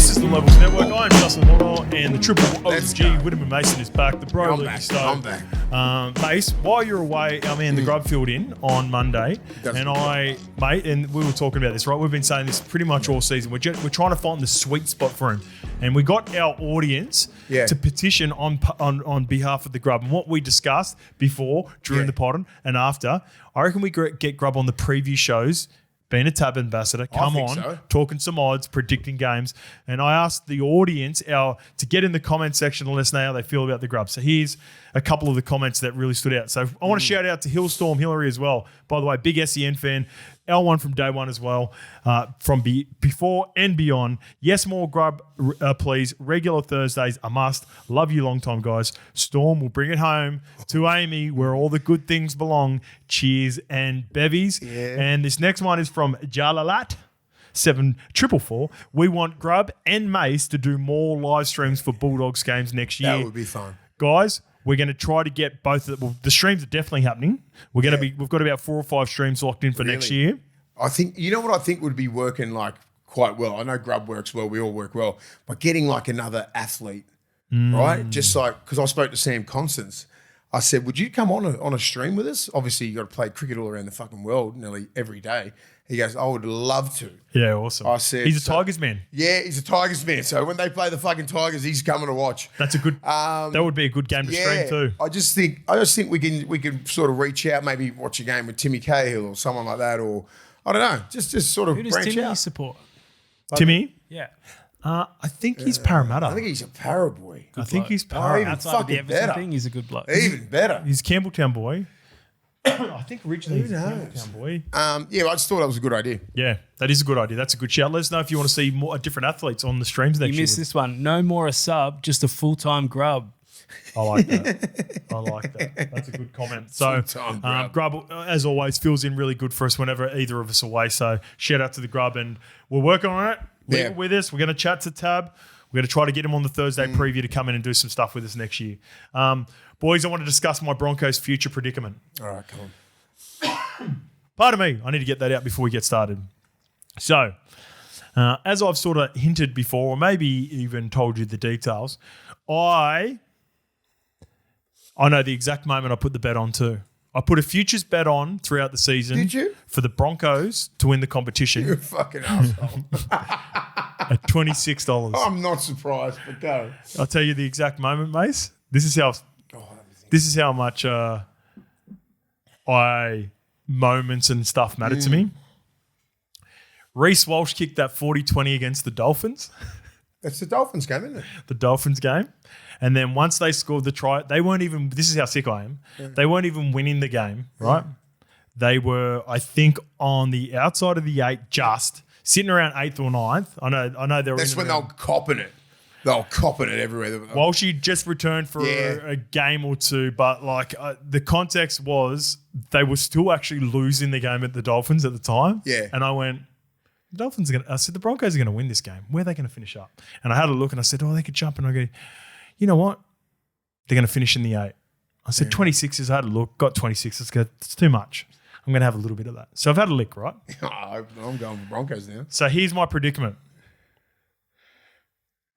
This is the Levels Network. I'm Justin Horo, and the triple OG Willie Mason is back. The bro I'm back. Mace, while you're away, I mean, the grub filled in on Monday, and we were talking about this, right? We've been saying this pretty much all season. We're trying to find the sweet spot for him, and we got our audience to petition on behalf of the grub. And what we discussed before, during the pod, and after, I reckon we get grub on the preview shows. Being a tab ambassador, talking some odds, predicting games. And I asked the audience to get in the comment section and let us know how they feel about the grub. So here's a couple of the comments that really stood out. So I want to shout out to Hillstorm Hillary as well. By the way, big SEN fan. L1 from day one as well, from before and beyond. Yes, more grub, please. Regular Thursdays, a must. Love you long time, guys. Storm will bring it home to Amy where all the good things belong. Cheers and bevies. Yeah. And this next one is from Jalalat 7444. We want Grub and Mace to do more live streams for Bulldogs games next year. That would be fun. Guys, we're going to try to get both of the streams are definitely happening. We've got about 4 or 5 streams locked in for next year. I think, you know what I think would be working like quite well? I know Grub works well. We all work well. But getting like another athlete, right? Just like, because I spoke to Sam Constance. I said, would you come on a stream with us? Obviously, you got to play cricket all around the fucking world nearly every day. He goes, I would love to. Yeah, awesome. I said, he's a Tigers man. Yeah, he's a Tigers man. So when they play the fucking Tigers, he's coming to watch. That's a good. That would be a good game to stream too. I just think we can sort of reach out, maybe watch a game with Timmy Cahill or someone like that, or I don't know, just sort of branch out. Who does Timmy support? Timmy? Yeah. I think he's Parramatta. I think he's a Para boy. I think he's Para. Outside of the Everton thing, he's a good bloke. Even better. He's Campbelltown boy. I think originally he's a Campbelltown boy. I just thought that was a good idea. Yeah, that is a good idea. That's a good shout. Let us know if you want to see more different athletes on the streams next year. You missed this one. No more a sub, just a full-time grub. I like that. That's a good comment. So, Grub, as always, fills in really good for us whenever either of us are away. So, shout out to the Grub, and we're working on it. Leave it with us. We're going to chat to Tab. We're going to try to get him on the Thursday preview to come in and do some stuff with us next year. Boys, I want to discuss my Broncos' future predicament. All right, come on. Pardon me. I need to get that out before we get started. So, as I've sort of hinted before, or maybe even told you the details, I know the exact moment I put the bet on too. I put a futures bet on throughout the season. Did you? For the Broncos to win the competition. You're a fucking asshole. At $26. I'm not surprised, but go. I'll tell you the exact moment, Mace. This is how much moments and stuff matter to me. Reece Walsh kicked that 40-20 against the Dolphins. That's the Dolphins game, isn't it? The Dolphins game. And then once they scored the try, they weren't even – this is how sick I am. Yeah. They weren't even winning the game, right? They were, I think, on the outside of the 8 just – sitting around 8th or 9th. I know they were. That's when they were copping it. They were copping it everywhere. Walshy just returned for a game or two, but like the context was they were still actually losing the game at the Dolphins at the time. Yeah. And I went, I said, the Broncos are going to win this game. Where are they going to finish up? And I had a look and I said, they could jump. And I go, you know what? They're going to finish in the 8. I said, 26s. I had a look, got 26. It's too much. I'm going to have a little bit of that. So I've had a lick, right? I'm going with Broncos now. So here's my predicament.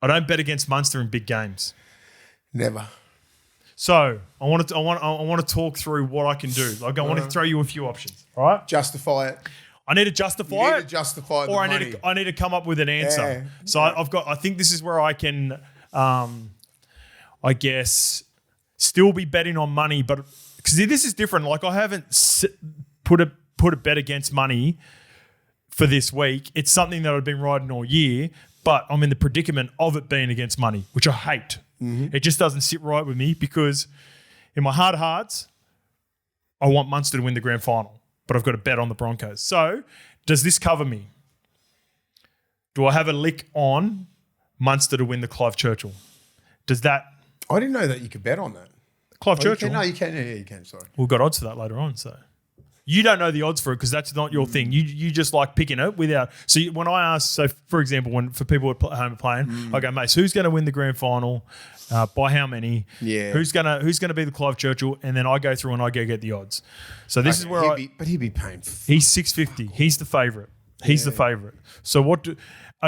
I don't bet against Munster in big games. Never. So I want to talk through what I can do. Like I want to throw you a few options. All right? Justify it. I need to justify it. You need to justify the money. I need to come up with an answer. Yeah. So I think this is where I can, I guess, still be betting on money, but because this is different. Like I haven't put a bet against money for this week. It's something that I've been riding all year, but I'm in the predicament of it being against money, which I hate. Mm-hmm. It just doesn't sit right with me because in my heart of hearts, I want Munster to win the grand final, but I've got to bet on the Broncos. So does this cover me? Do I have a lick on Munster to win the Clive Churchill? Does that? I didn't know that you could bet on that. Clive Churchill? You can. Yeah, you can. Sorry. We've got odds for that later on, so. You don't know the odds for it because that's not your thing. You just like picking it without. So when I ask, for example, for people at home playing, I go, Mace, who's going to win the grand final? By how many? Yeah. Who's gonna be the Clive Churchill? And then I go through and I go get the odds. So this is where he'd be paying. He's $6.50. He's the favourite. He's the favourite. So what do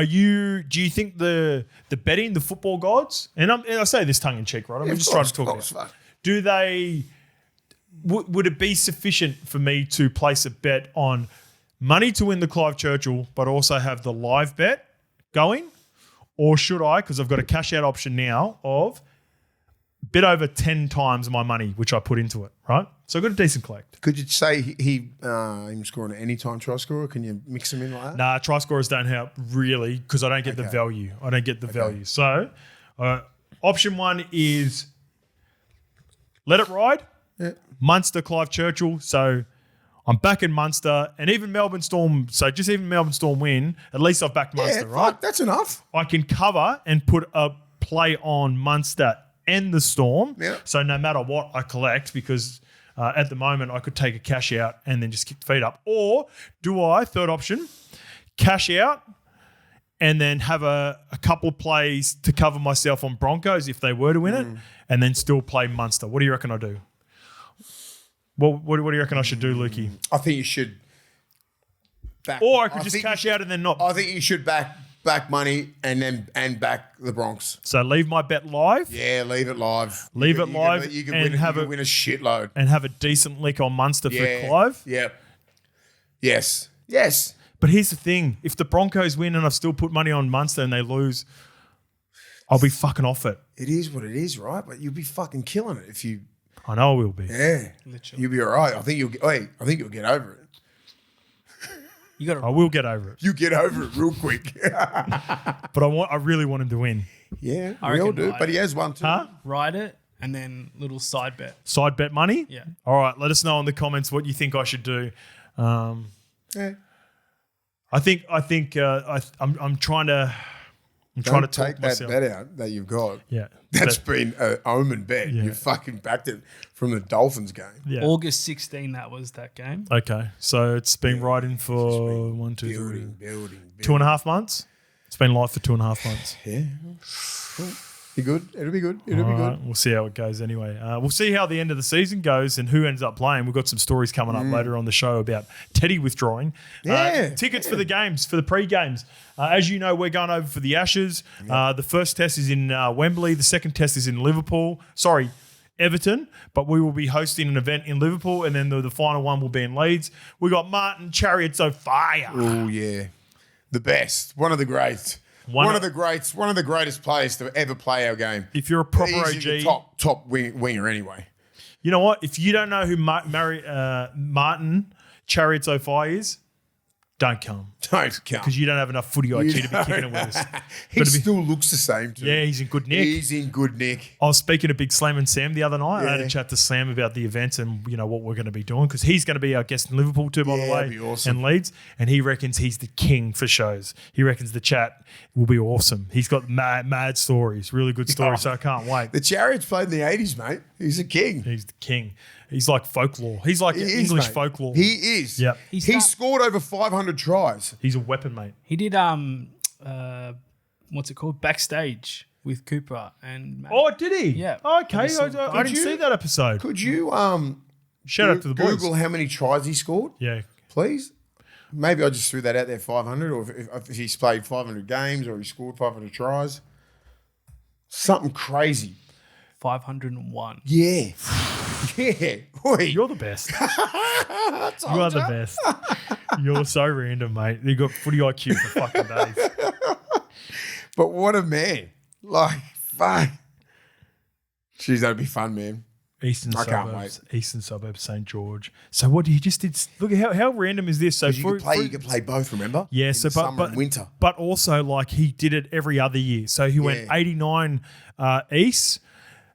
you think the betting, the football gods, and I say this tongue in cheek, right? I'm just trying to talk about it. Do they, would it be sufficient for me to place a bet on money to win the Clive Churchill, but also have the live bet going? Or should I, because I've got a cash out option now of a bit over 10 times my money, which I put into it, right? So I've got a decent collect. Could you say he scoring an anytime try scorer? Can you mix him in like that? Nah, try scorers don't help really because I don't get the value. I don't get the value. So option one is let it ride. Yeah. Munster, Clive Churchill. So I'm backing Munster and even Melbourne Storm. So just even Melbourne Storm win, at least I've backed Munster, right? Fuck, that's enough. I can cover and put a play on Munster and the Storm. Yeah. So no matter what I collect, because at the moment I could take a cash out and then just kick the feet up. Or do I, third option, cash out and then have a couple of plays to cover myself on Broncos if they were to win it and then still play Munster? What do you reckon I do? What do you reckon I should do, Lukey? I think you should back. Or I could just cash out and then not. I think you should back money and back the Bronx. So leave my bet live. Yeah, leave it live. Leave it live You can and win a shitload. And have a decent lick on Munster for Clive. Yeah. Yes. Yes. But here's the thing. If the Broncos win and I've still put money on Munster and they lose, I'll be fucking off it. It is what it is, right? But you'll be fucking killing it if you... I know I will be. Yeah. Literally. You'll be all right. I think you'll get over it. I will get over it. You get over it real quick. But I really want him to win. Yeah, we all do. But he has one too. Huh? Ride it and then little side bet. Side bet money? Yeah. All right. Let us know in the comments what you think I should do. Yeah. I'm trying to. Don't talk take to that myself. bet out that you've got. Yeah. That's been an omen bet. Yeah. You fucking backed it from the Dolphins game. Yeah. August 16, that was that game. Okay. So it's been riding for Building. 2.5 months. It's been live for 2.5 months. Yeah. Cool. Be good. It'll be good. It'll be All good. right, we'll see how it goes anyway. We'll see how the end of the season goes and who ends up playing. We've got some stories coming up later on the show about Teddy withdrawing. Tickets for the games, for the pre-games. As you know, we're going over for the Ashes. The first test is in Wembley. The second test is in Everton. But we will be hosting an event in Liverpool and then the final one will be in Leeds. We got Martin Chariots of Fire. Oh, yeah. The best. One of the greats. One of the greats. One of the greatest players to ever play our game. If you're a proper He's OG. the top winger anyway. You know what? If you don't know who Martin Chariots of Fire is, don't come. Don't come. Because you don't have enough footy IQ to be kicking it with us. He still looks the same too. Yeah, he's in good nick. He's in good nick. I was speaking to Big Slam and Sam the other night. Yeah. I had a chat to Sam about the events and what we're going to be doing because he's going to be our guest in Liverpool too, by the way, that'd be awesome. and Leeds. And he reckons he's the king for shows. He reckons the chat will be awesome. He's got mad stories, really good stories. So I can't wait. The Chariots played in the 80s, mate. He's a king. He's the king. He's like folklore. He's like English folklore. He is. Yep. He scored over 500 tries. He's a weapon, mate. He did what's it called? Backstage with Cooper and Matt. Oh, did he? Yeah. Okay. I didn't see that episode. Could you Shout out to the boys. Google how many tries he scored? Yeah. Please? Maybe I just threw that out there, 500, or if he's played 500 games or he scored 500 tries. Something crazy. 501. Yeah. Yeah. Oi. You're the best. You are the best. You're so random, mate. You got footy IQ for fucking days. But what a man. Like, fuck. Jeez, that'd be fun, man. Eastern I can't suburbs, Eastern suburbs, St. George. So what he just did? Look at how random is this? So You could play both, remember? Yeah, In so summer and winter. but also like he did it every other year. So he went 89 East,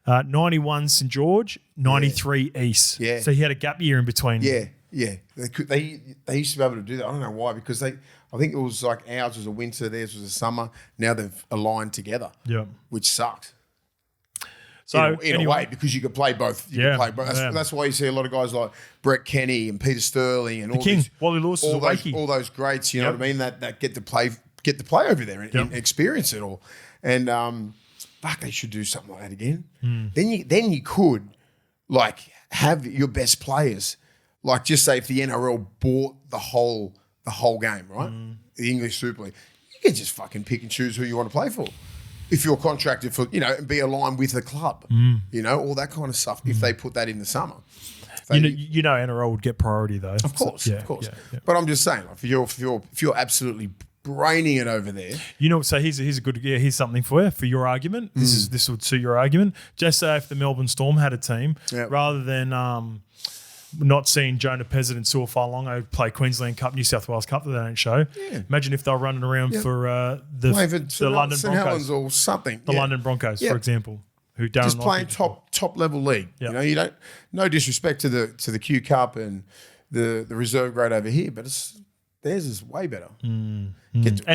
91 St. George, 93 East. Yeah. So he had a gap year in between. Yeah. They used to be able to do that. I don't know why, because I think it was like ours was a winter, theirs was a summer. Now they've aligned together. Yeah. Which sucks. So in a way, because you could play both. Yeah, Could play both. That's why you see a lot of guys like Brett Kenny and Peter Sterling and all King, these, Wally Lewis, all those greats. You know what I mean? That get to play over there and experience it all. And fuck, they should do something like that again. Then you could like have your best players. Like just say if the NRL bought the whole the whole game, right? The English Super League. You can just fucking pick and choose who you want to play for. If you're contracted for, and be aligned with the club, all that kind of stuff. If they put that in the summer. NRL would get priority though. Of course, So, of course. But I'm just saying, like, if you're absolutely braining it over there. So here's something for your argument. This would suit your argument. Just say if the Melbourne Storm had a team, rather than not seeing Jonah Pezzett and Suafailongo play Queensland Cup, New South Wales Cup that they don't show. Yeah. Imagine if they were running around for the London St. Broncos Helens or something. The London Broncos, for example. Who just playing top level league. Yep. You don't. No disrespect to the Q Cup and the reserve grade over here, but theirs is way better. And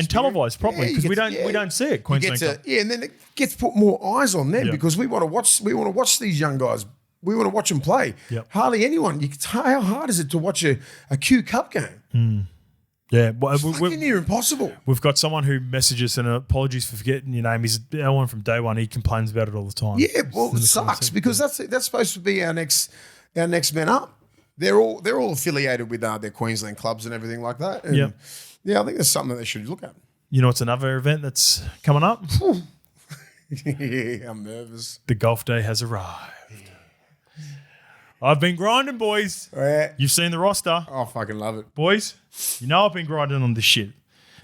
televised properly because we don't see it. Queensland Cup. And then it gets put more eyes on them because we want to watch these young guys. We want to watch them play. Yep. Hardly anyone. How hard is it to watch a Q Cup game? Yeah, fucking near impossible. We've got someone who messages, and apologies for forgetting your name. He's our one from day one. He complains about it all the time. Yeah, well, it sucks because that's supposed to be our next men up. They're all affiliated with their Queensland clubs and everything like that. And I think that's something that they should look at. It's another event that's coming up. Yeah, I'm nervous. The golf day has arrived. I've been grinding, boys. Yeah. You've seen the roster. I fucking love it. Boys, I've been grinding on this shit.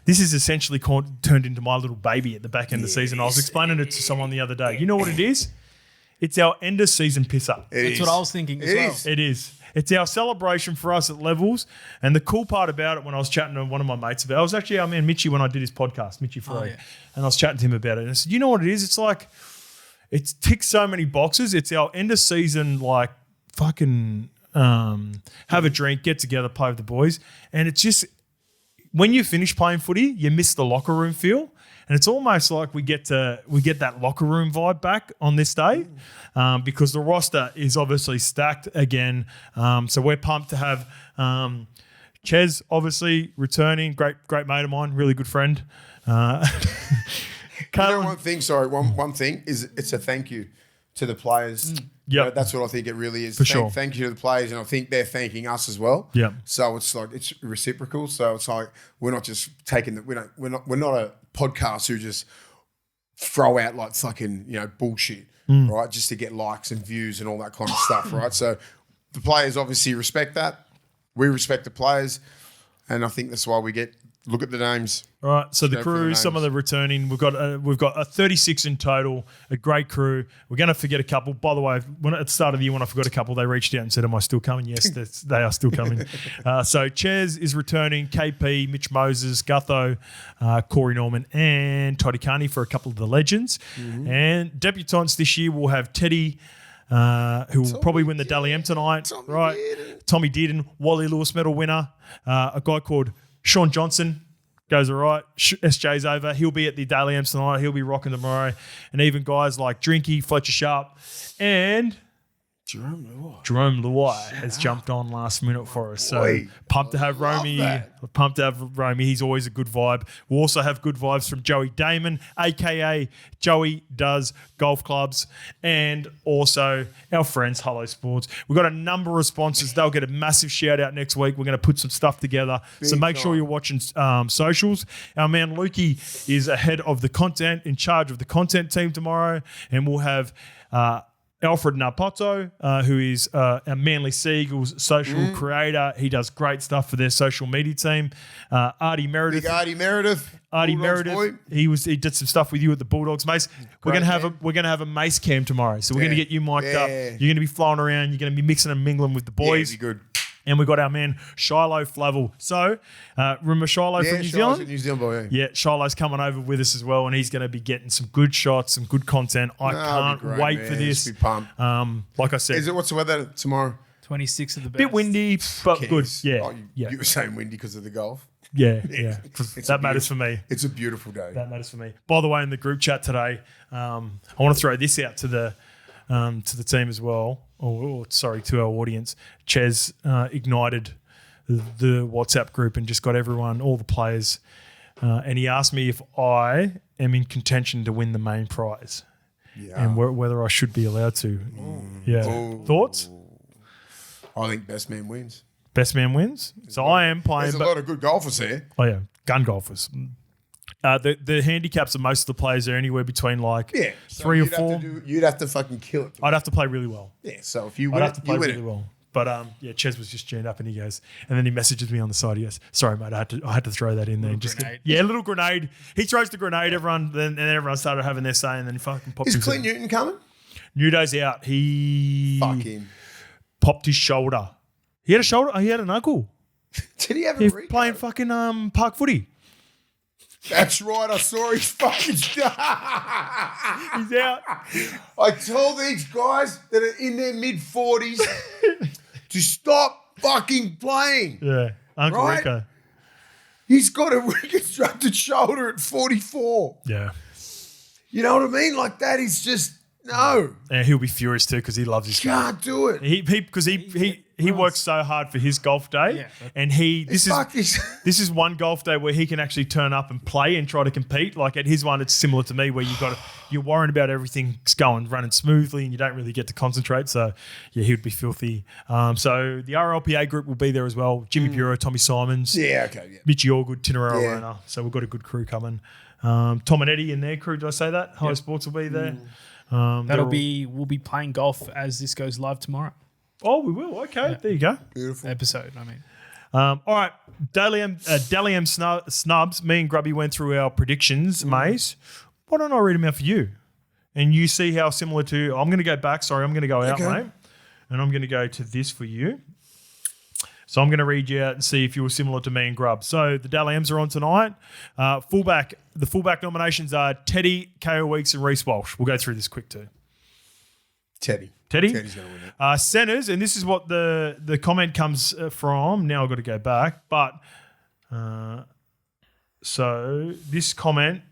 This is essentially turned into my little baby at the back end of the season. I was explaining it to someone the other day. You know what it is? It's our end of season pisser. That's what I was thinking as well. It is. It's our celebration for us at Levels. And the cool part about it, when I was chatting to one of my mates about it, I was actually our man Mitchie when I did his podcast, Mitchie Frey. And I was chatting to him about it. And I said, you know what it is? It's like, it ticks so many boxes. It's our end of season, like, fucking have a drink, get together, play with the boys. And it's just, when you finish playing footy, you miss the locker room feel. And it's almost like we get that locker room vibe back on this day because the roster is obviously stacked again. So we're pumped to have Ches obviously returning, great mate of mine, really good friend. One thing is it's a thank you to the players. Yeah, that's what I think it really is. Sure. Thank you to the players, and I think they're thanking us as well. Yeah. So it's like it's reciprocal. So it's like we're not just taking we're not a podcast who just throw out like fucking bullshit, right? Just to get likes and views and all that kind of stuff, right? So the players obviously respect that. We respect the players, and I think that's why we look at the names. All right, so the crew, some of the returning, we've got a 36 in total, a great crew. We're going to forget a couple. By the way, at the start of the year when I forgot a couple, they reached out and said, am I still coming? Yes, they are still coming. So Ches is returning, KP, Mitch Moses, Gutho, Corey Norman, and Toddy Carney for a couple of the legends. Mm-hmm. And debutants this year will have Teddy, who will probably win the Dally M tonight, Tommy Dearden, Wally Lewis medal winner, a guy called Sean Johnson goes all right. SJ's over. He'll be at the Daily M's tonight. He'll be rocking tomorrow. And even guys like Drinky, Fletcher Sharp, and Jerome Luai has jumped on last minute for us. So pumped to have Romy. Pumped to have Romy. He's always a good vibe. We'll also have good vibes from Joey Damon, a.k.a. Joey Does Golf Clubs, and also our friends, Hello Sports. We've got a number of sponsors. They'll get a massive shout out next week. We're going to put some stuff together. So make sure you're watching socials. Our man Lukey is ahead of the content, in charge of the content team tomorrow. And we'll have Alfred Narpozzo, who is our Manly Seagulls social creator. He does great stuff for their social media team. Artie Meredith. Big Artie Meredith. Artie Meredith. Boy. He did some stuff with you at the Bulldogs, Mace. We're gonna have a Mace cam tomorrow. So we're gonna get you mic'd up. You're gonna be flowing around. You're gonna be mixing and mingling with the boys. Yeah, be good. And we got our man Shiloh Flavel. So remember Shiloh from New Zealand? New Zealand boy. Yeah, Shiloh's coming over with us as well, and he's going to be getting some good shots, some good content. I can't wait for this. Be pumped. Like I said, what's the weather tomorrow? 26 of the best. Bit windy, but good. Yeah, You were saying windy because of the golf. Yeah. That matters for me. It's a beautiful day. That matters for me. By the way, in the group chat today, I want to throw this out to the team as well. To our audience. Ches ignited the WhatsApp group and just got everyone, all the players, and he asked me if I am in contention to win the main prize and whether I should be allowed to. Thoughts? I think best man wins. Best man wins. So I am playing. There's a lot of good golfers there. Oh yeah, gun golfers. The handicaps of most of the players are anywhere between like So 3 or you'd have 4. you'd have to fucking kill it. I'd have to play really well. Yeah. So if you I'd win have it, to play you win really it. well. But Ches was just tuned up and he goes, and then he messages me on the side. He goes, "Sorry, mate, I had to throw that in there." Grenade. A little grenade. He throws the grenade. Then everyone started having their say, and then he fucking popped. Is his Clint Newton coming? New Day's out. He Fuck him. popped his shoulder. He had a shoulder. He had an ankle. Did he have a He's recap? playing fucking park footy. That's right. I saw his fucking stuff. He's out. I tell these guys that are in their mid-40s to stop fucking playing. Yeah, Uncle Right? Rico. He's got a reconstructed shoulder at 44. Yeah. You know what I mean? Like that is just no. And he'll be furious too because he loves his game. Can't do it. He works so hard for his golf day, Yeah. and this is one golf day where he can actually turn up and play and try to compete. Like at his one, it's similar to me where you're worrying about everything's running smoothly, and you don't really get to concentrate. So yeah, he would be filthy. So the RLPA group will be there as well. Jimmy Bureau, Tommy Simons, Yeah, okay. Yeah. Mitchy Allgood, Tinnerell Yeah. Rona. So we've got a good crew coming. Tom and Eddie in their crew. Did I say that? High Sports will be there. We'll be playing golf as this goes live tomorrow. Oh, we will. Okay, there you go. Beautiful. Episode, I mean. All right, Dally M snubs. Me and Grubby went through our predictions, Maze. Why don't I read them out for you? And you see how similar to... I'm going to go back. Sorry, I'm going to go out, Okay. mate. And I'm going to go to this for you. So I'm going to read you out and see if you were similar to me and Grub. So the Dally M's are on tonight. The fullback nominations are Teddy, KO Weeks and Reece Walsh. We'll go through this quick too. Teddy. Teddy? Teddy's going to win it. Centers, and this is what the comment comes from. Now I've got to go back. But so this comment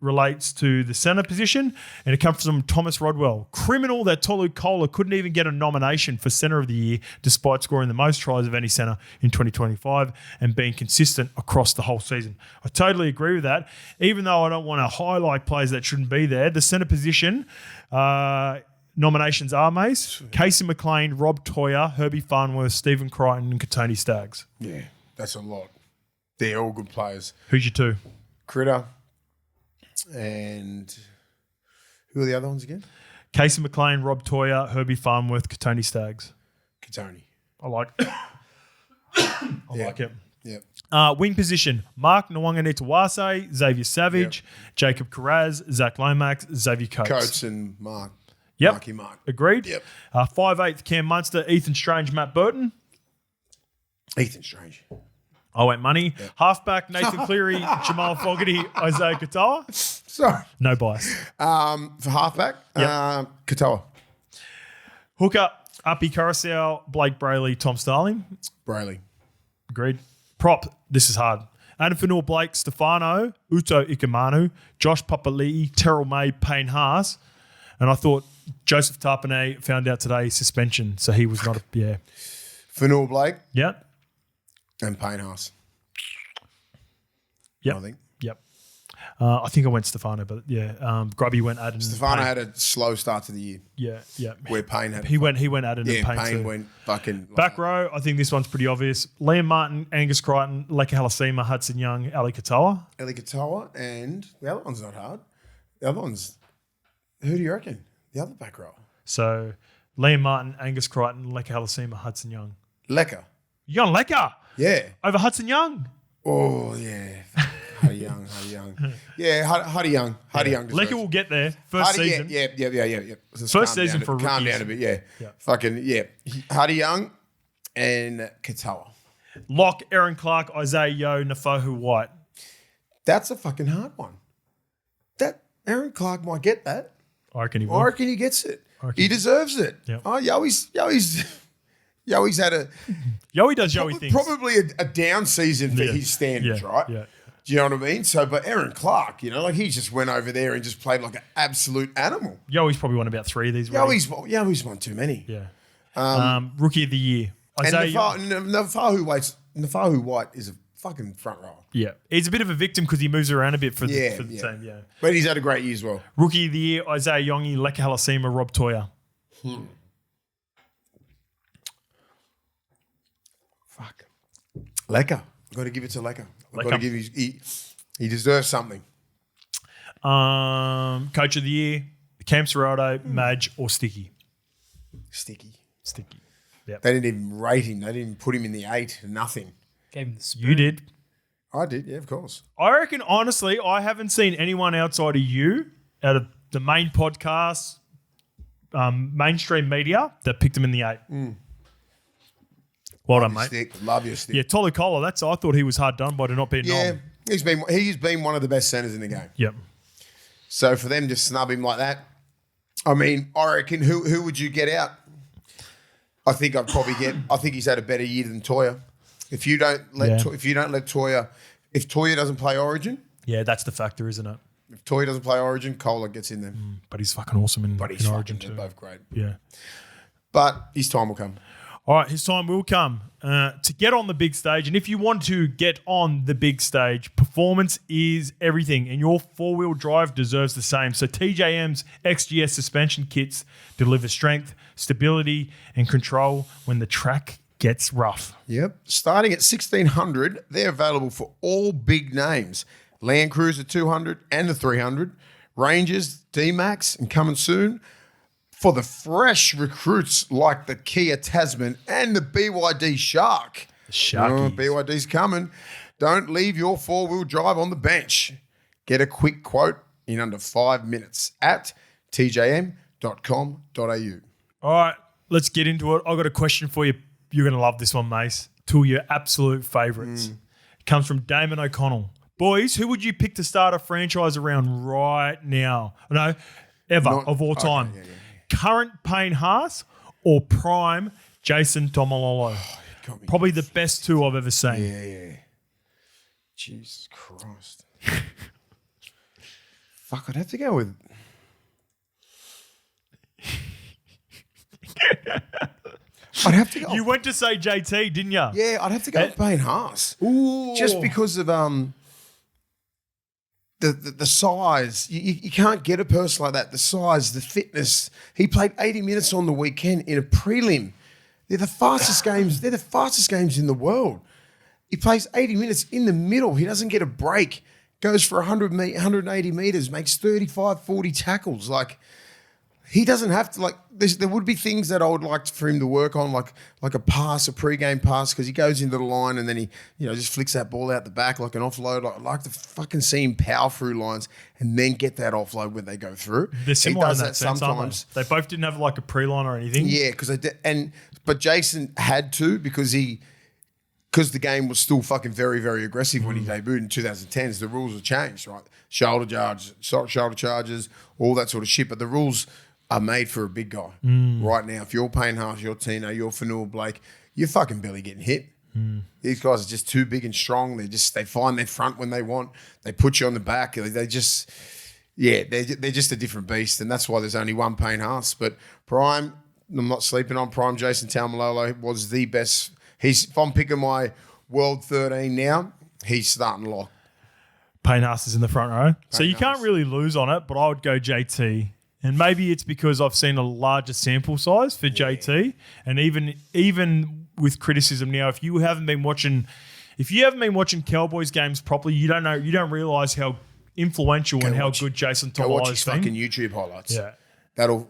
relates to the centre position, and it comes from Thomas Rodwell. Criminal that Tolu Kola couldn't even get a nomination for Centre of the Year despite scoring the most tries of any centre in 2025 and being consistent across the whole season. I totally agree with that. Even though I don't want to highlight players that shouldn't be there, the centre position nominations are, Mace, Casey McLean, Rob Toyer, Herbie Farnworth, Stephen Crichton and Katoni Staggs. Yeah, that's a lot. They're all good players. Who's your two? Critter and who are the other ones again? Casey McLean, Rob Toyer, Herbie Farnworth, Katoni Staggs. Katoni. I like like it. Yep. Wing position, Mark Nwanganitawase, Xavier Savage, Jacob Carraz, Zach Lomax, Xavier Coates. Coates and Mark. Yep. Marky Mark. Agreed. Yep. 5'8", Cam Munster, Ethan Strange, Matt Burton. Ethan Strange. I went money. Yep. Halfback, Nathan Cleary, Jamal Fogarty, Isaiah Katoa. Sorry. No bias. For halfback, Katoa. Hooker, Uppy Carousel, Blake Brayley, Tom Starling. Brayley. Agreed. Prop, this is hard. Adam Fanua Blake, Stefano, Uto Ikamanu, Josh Papali'i, Terrell May, Payne Haas. And I thought Joseph Tarpanay found out today suspension, so he was not a... Yeah. Fanua Blake Yeah. and Payne Haas. Yep. I think. Yep. I think I went Stefano, but yeah. Grubby went Adam. Stefano Payne. had a slow start to the year Yeah, yeah. where Payne had... He went Adam Yeah, and Payne, Payne too. went fucking... Back row, I think this one's pretty obvious. Liam Martin, Angus Crichton, Leka Halasima, Hudson Young, Ali Katoa. Eli Katoa and the other one's not hard. The other one's... Who do you reckon? The other back row? So Liam Martin, Angus Crichton, Leka Halasima, Hudson Young. Lecker. You got Leka Yeah. over Hudson Young. Oh, yeah. Huddy Young. Yeah, Huddy Young. Huddy Young. Leka will get there. First Huddy, season. Yeah. Just First calm season down for calm rookies. down a bit, yeah. Yeah. Fucking, yeah. Huddy Young and Katoa. Lock, Aaron Clark, Isaiah Yeo, Nafohu White. That's a fucking hard one. That Aaron Clark might get that. I reckon he I will. reckon he gets it. reckon- He deserves it. Yep. Oh, Yoey's had a Yoey does Yoey things. probably a down season for Yeah. his standards, Yeah, right? yeah. Do you know what I mean? So, but Aaron Clark, like he just went over there and just played like an absolute animal. Yoey's probably won about 3 of these. Yoey's won too many. Yeah. Rookie of the year. And Isaiah Nafahu White is a fucking front rower. Yeah. He's a bit of a victim because he moves around a bit for the team. Yeah. But he's had a great year as well. Rookie of the year, Isaiah Yongi, Leka Halasima, Rob Toyer. Fuck. Lecker. I've got to give it to Lecker. I've got to give he deserves something. Coach of the year, Cam Serrato, Madge, or Sticky? Sticky. Yep. They didn't even rate him. They didn't even put him in the 8. Nothing. Gave him the spoon. You did. I did, yeah, of course. I reckon, honestly, I haven't seen anyone outside of you, out of the main podcast, mainstream media, that picked him in the 8. Well done, mate. Stick. Love your stick. Yeah, Tolu Kola, I thought he was hard done by not being nom. He's been one of the best centres in the game. Yep. So for them to snub him like that, I mean, I reckon who would you get out? I think he's had a better year than Toya. If you don't let Toya, if Toya doesn't play Origin, Yeah, that's the factor, isn't it? if Toya doesn't play Origin, Kohler gets in there. But he's fucking awesome in Origin too. They're both great. Yeah. But his time will come. All right, his time will come to get on the big stage. And if you want to get on the big stage, performance is everything. And your four-wheel drive deserves the same. So TJM's XGS suspension kits deliver strength, stability, and control when the track gets rough. Yep. Starting at $1,600, they're available for all big names. Land Cruiser 200 and the 300. Rangers, D-Max, and coming soon. For the fresh recruits like the Kia Tasman and the BYD Shark. Sharkies. BYD's coming. Don't leave your four-wheel drive on the bench. Get a quick quote in under 5 minutes at tjm.com.au. All right, let's get into it. I've got a question for you. You're going to love this one, Mace. Two of your absolute favourites. It comes from Damon O'Connell. Boys, who would you pick to start a franchise around right now? No, of all time. Okay, yeah. Current Payne Haas or prime Jason Tomalolo? Probably the best two I've ever seen. Yeah. Jesus Christ. Fuck, I'd have to go with... I'd have to go... You went to say JT, didn't you? Yeah, I'd have to go with Payne Haas. Ooh. Just because of the size. You can't get a person like that. The size, the fitness. He played 80 minutes on the weekend in a prelim. They're the fastest games. They're the fastest games in the world. He plays 80 minutes in the middle. He doesn't get a break. Goes for 180 meters, makes 35, 40 tackles. Like, he doesn't have to, like, there would be things that I would like for him to work on, like a pass, a pre-game pass, because he goes into the line and then he, just flicks that ball out the back like an offload. I'd like to fucking see him power through lines and then get that offload when they go through. They're similar he does in that sense, sometimes. Aren't they? They both didn't have like a pre-line or anything. Yeah, but Jason had to because the game was still fucking very, very aggressive when he debuted in 2010s. The rules have changed, right? Shoulder charges, all that sort of shit. But the rules are made for a big guy. Right now, if you're Payne Haas, you're Tino, you're Fanua Blake, you're fucking barely getting hit. These guys are just too big and strong. They find their front when they want. They put you on the back. They're just a different beast. And that's why there's only one Payne Haas. But Prime, I'm not sleeping on Prime. Jason Taumalolo was the best. If I'm picking my World 13 now, he's starting lock. Payne Haas is in the front row. So you can't really lose on it, but I would go JT. And maybe it's because I've seen a larger sample size for JT. And even with criticism now, if you haven't been watching Cowboys games properly, you don't realise how influential and how good Jason Go watch Tomalolo his has been. fucking YouTube highlights. Yeah. Now,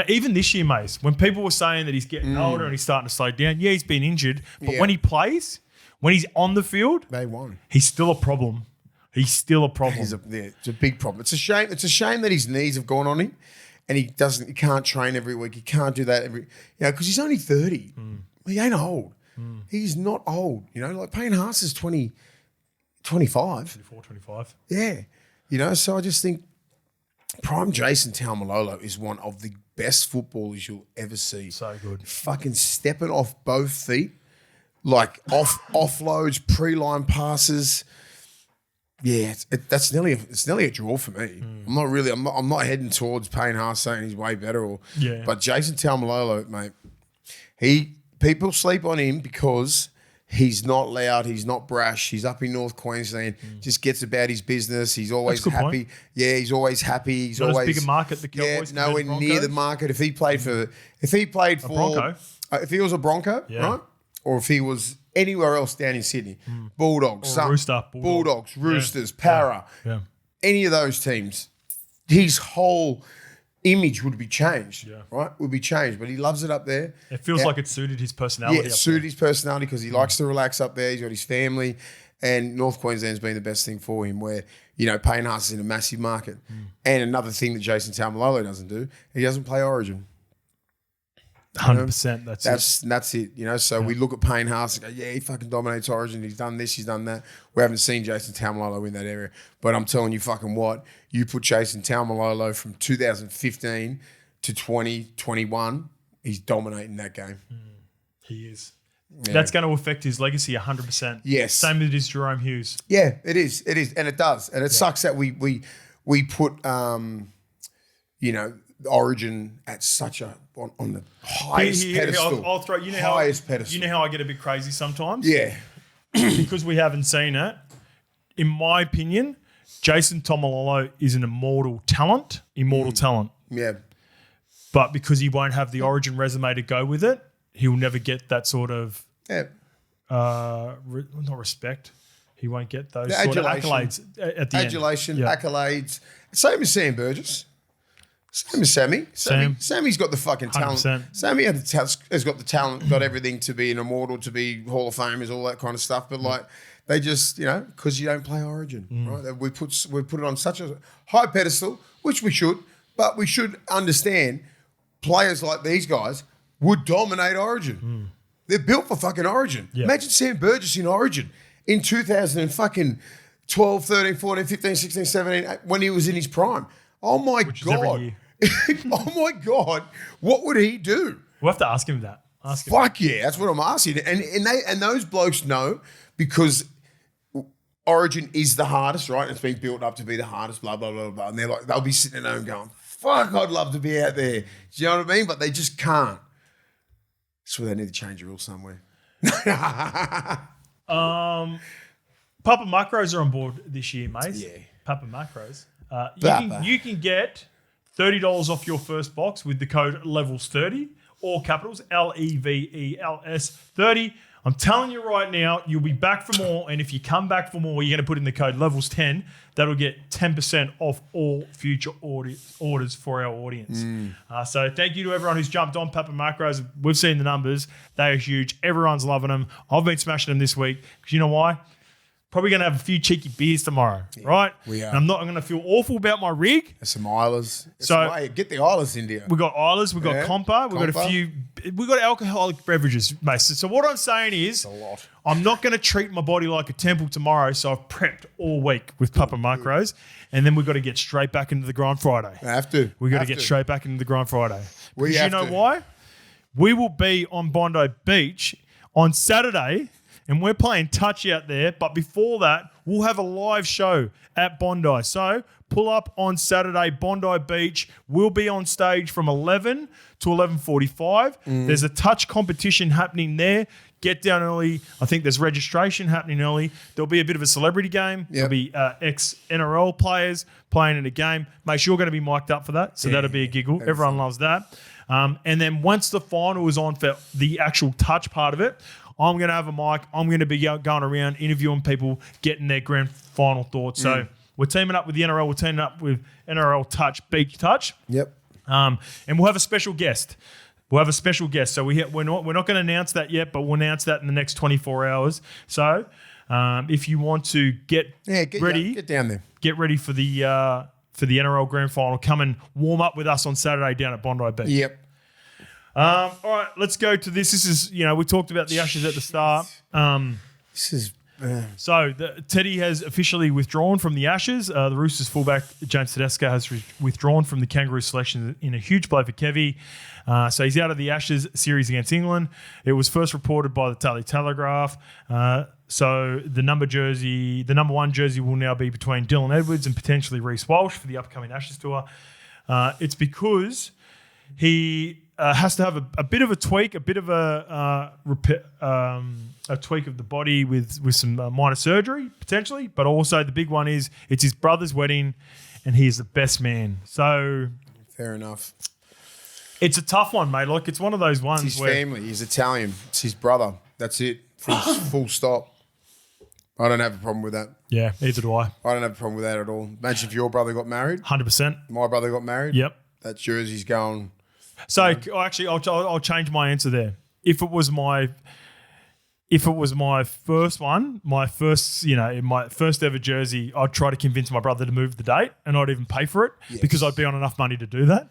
even this year, Mace, when people were saying that he's getting older and he's starting to slow down, he's been injured. But when he plays, when he's on the field, they won. He's still a problem. It's a big problem. It's a shame. It's a shame that his knees have gone on him, and he can't train every week. He can't do that because he's only 30. He ain't old. He's not old. Like Payne Haas is 25. 24, 25. Yeah. So I just think prime Jason Taumalolo is one of the best footballers you'll ever see. So good. Fucking stepping off both feet, like offloads, pre-line passes. Yeah, it's nearly a draw for me. I'm not heading towards Payne Haas saying he's way better, but Jason Taumalolo, mate, people sleep on him because he's not loud, he's not brash, he's up in North Queensland, just gets about his business. He's always happy. Point. Yeah, he's always happy. He's not always as big a market the Cowboys. Yeah, nowhere near the market. If he played for Bronco, if he was a Bronco, right? or if he was anywhere else down in Sydney, Bulldogs, Bulldogs, Roosters, Para, any of those teams, his whole image would be changed, right? Would be changed, but he loves it up there. It feels like it suited his personality. Yeah, it suited his personality because he likes to relax up there. He's got his family, and North Queensland's been the best thing for him where, you know, Payne Haas is in a massive market. And another thing that Jason Taumalolo doesn't do, he doesn't play Origin. 100%. That's it. You know, so we look at Payne Haas and go, yeah, he fucking dominates Origin. He's done this, he's done that. We haven't seen Jason Taumalolo in that area. But I'm telling you fucking what, you put Jason Taumalolo from 2015 to 2021, he's dominating that game. He is. Yeah. That's going to affect his legacy 100%. Yes. Same with his Jerome Hughes. Yeah, it is. It is. And it does. And it sucks that we put, you know, Origin at such a on the highest pedestal. I'll throw highest pedestal. You know how I get a bit crazy sometimes? Yeah. Because we haven't seen it. In my opinion, Jason Taumalolo is an immortal talent. Yeah. But because he won't have the Origin resume to go with it, he'll never get that sort of not respect. He won't get those sort of accolades at the end. Accolades. Same as Sam Burgess. Same as Sammy. Sammy's got the fucking talent. 100%. Sammy has got the talent, got everything to be an immortal, to be Hall of Famers, all that kind of stuff. But like, they just, you know, because you don't play Origin, right? We put it on such a high pedestal, which we should, but we should understand players like these guys would dominate Origin. They're built for fucking Origin. Yeah. Imagine Sam Burgess in Origin in 2012, 13, 14, 15, 16, 17, when he was in his prime. Oh my God. Oh my God. What would he do? We'll have to ask him that. Fuck yeah. That's what I'm asking. And those blokes know because Origin is the hardest, right? It's been built up to be the hardest, blah, blah, blah, blah. And they're like, they'll be sitting at home going, fuck, I'd love to be out there. Do you know what I mean? But they just can't. So they need to change the rules somewhere. Papa Macros are on board this year, mate. Yeah. Papa Macros. You can get $30 off your first box with the code LEVELS30, all capitals, LEVELS 30. I'm telling you right now, you'll be back for more. And if you come back for more, you're going to put in the code LEVELS10. That'll get 10% off all future orders for our audience. So thank you to everyone who's jumped on Papa Macros. We've seen the numbers. They are huge. Everyone's loving them. I've been smashing them this week because you know why? Probably going to have a few cheeky beers tomorrow, right? We are. And I'm going to feel awful about my rig. There's some Islers. Get the Islers in here. We've got Islers, we've got Compa, we've got alcoholic beverages, mate. So what I'm saying is, a lot. I'm not going to treat my body like a temple tomorrow, so I've prepped all week with Papa Macros, and then we've got to get straight back into the grind Friday. I have to. We've got to get straight back into the grind Friday. Because you know why? We will be on Bondi Beach on Saturday, and we're playing touch out there. But before that, we'll have a live show at Bondi. So pull up on Saturday, Bondi Beach. We'll be on stage from 11 to 11:45. There's a touch competition happening there. Get down early. I think there's registration happening early. There'll be a bit of a celebrity game. There'll be ex-NRL players playing in a game. Make sure you're going to be mic'd up for that. So that'll be a giggle. Everyone loves that. And then once the final is on for the actual touch part of it, I'm going to have a mic. I'm going to be going around interviewing people, getting their grand final thoughts. So we're teaming up with the NRL. We're teaming up with NRL Touch, Beach Touch. Yep. And we'll have a special guest. So we're not going to announce that yet, but we'll announce that in the next 24 hours. So if you want to get ready, get down there. Get ready for the NRL grand final. Come and warm up with us on Saturday down at Bondi Beach. Yep. All right, let's go to this. This is, we talked about the Ashes at the start. So Teddy has officially withdrawn from the Ashes. The Roosters fullback James Tedesco has withdrawn from the Kangaroo selection in a huge blow for Kevy. So he's out of the Ashes series against England. It was first reported by the Daily Telegraph. So the number one jersey will now be between Dylan Edwards and potentially Reece Walsh for the upcoming Ashes tour. It's because he has to have a bit of a tweak, a bit of a tweak of the body with some minor surgery potentially, but also the big one is it's his brother's wedding, and he is the best man. So fair enough. It's a tough one, mate. Like it's one of those ones. It's his where family. He's Italian. It's his brother. That's it. Full stop. I don't have a problem with that. Yeah, neither do I. I don't have a problem with that at all. Imagine if your brother got married. 100%. My brother got married. Yep. That jersey's going. So actually, I'll change my answer there. If it was my first one, my first ever jersey, I'd try to convince my brother to move the date, and I'd even pay for it because I'd be on enough money to do that.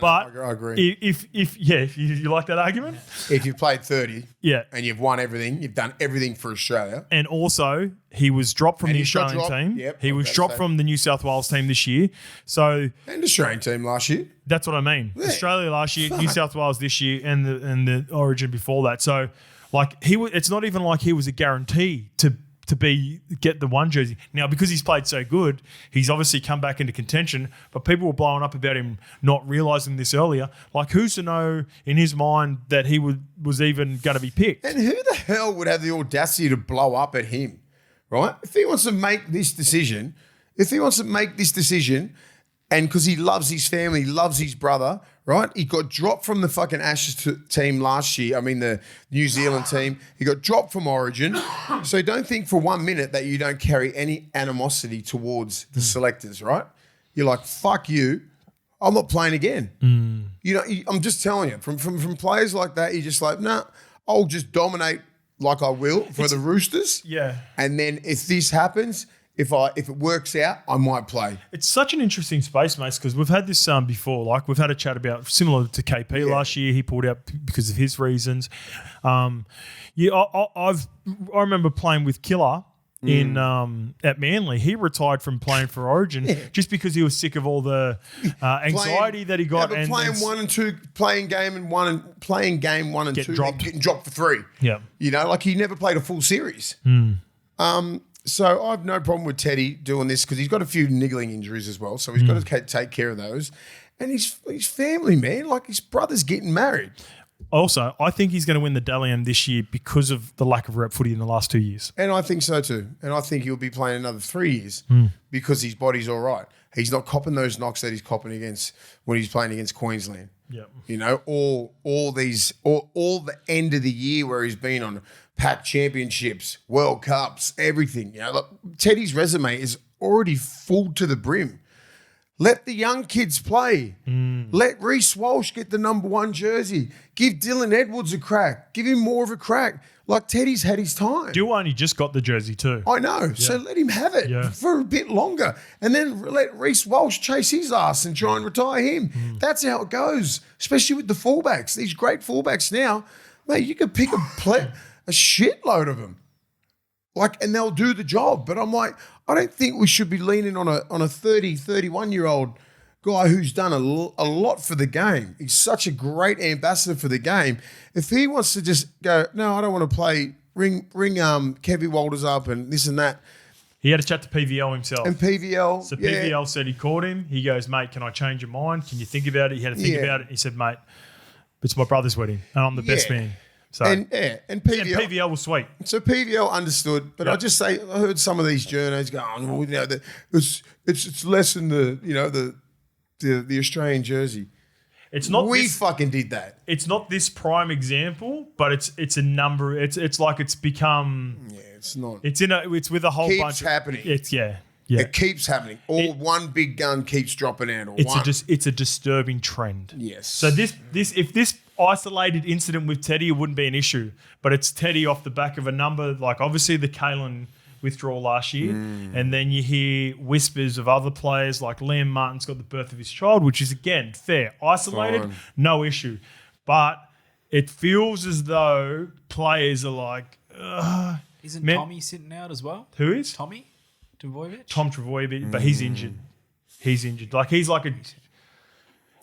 But I agree. If you like that argument, if you've played 30, yeah, and you've won everything, you've done everything for Australia, and also he was dropped from the Australian team. Yep, he was dropped from the New South Wales team this year. So and Australian team last year. That's what I mean. Yeah. Australia last year, New South Wales this year, and the Origin before that. So. Like it's not even like he was a guarantee to get the one jersey. Now, because he's played so good, he's obviously come back into contention, but people were blowing up about him not realising this earlier. Like, who's to know in his mind that he was even going to be picked? And who the hell would have the audacity to blow up at him, right? If he wants to make this decision, and because he loves his family, loves his brother, right? He got dropped from the fucking Ashes team last year. I mean, the New Zealand team. He got dropped from Origin. So don't think for 1 minute that you don't carry any animosity towards the selectors, right? You're like, fuck you. I'm not playing again. You know, I'm just telling you, from players like that, you're just like, nah, I'll just dominate like I will for the Roosters. Yeah. And then if this happens, if it works out, I might play. It's such an interesting space, mate, because we've had this before. Like, we've had a chat about, similar to KP last year, he pulled out because of his reasons. I remember playing with Killer in at Manly. He retired from playing for Origin just because he was sick of all the anxiety that he got. Yeah, but playing game one and two, getting dropped for 3. Yeah, you know, like he never played a full series. So I have no problem with Teddy doing this because he's got a few niggling injuries as well. So he's got to take care of those. And his family, man, like his brother's getting married. Also, I think he's going to win the Dally M this year because of the lack of rep footy in the last 2 years. And I think so too. And I think he'll be playing another 3 years because his body's all right. He's not copping those knocks that he's copping against when he's playing against Queensland. Yep. You know, all the end of the year where he's been on pack championships, World Cups, everything. You know, look, Teddy's resume is already full to the brim. Let the young kids play. Let Reece Walsh get the number 1 jersey. Give Dylan Edwards a crack. Give him more of a crack. Like Teddy's had his time. Duo only just got the jersey too. I know. So let him have it for a bit longer. And then let Reece Walsh chase his ass and try and retire him. That's how it goes, especially with the fullbacks. These great fullbacks now, mate, you could pick a shitload of them. Like, and they'll do the job. But I'm like, I don't think we should be leaning on a 30, 31-year-old guy who's done a lot for the game. He's such a great ambassador for the game. If he wants to just go, no, I don't want to play, ring Kevin Walters up and this and that. He had a chat to PVL himself. And PVL, So PVL said he called him. He goes, mate, can I change your mind? Can you think about it? He had to think about it. He said, mate, it's my brother's wedding and I'm the best man. So, and PVL was sweet. So PVL understood, but I just say I heard some of these journos go, oh, you know, it's less than the Australian jersey. It's not. We fucking did that. It's not this prime example, but it's a number. It's like it's become. Yeah, it's not. It's with a whole keeps bunch. Happening. Yeah. It keeps happening. One big gun keeps dropping out. It's a disturbing trend. Yes. So if this isolated incident with Teddy, it wouldn't be an issue. But it's Teddy off the back of a number, like obviously the Kalen withdrawal last year. And then you hear whispers of other players like Liam Martin's got the birth of his child, which is, again, fair. Isolated, no issue. But it feels as though players are like... Isn't Tommy sitting out as well? Who is? Tommy Trbojevic? Tom Trbojevic, but he's injured. He's injured. Like, he's like a...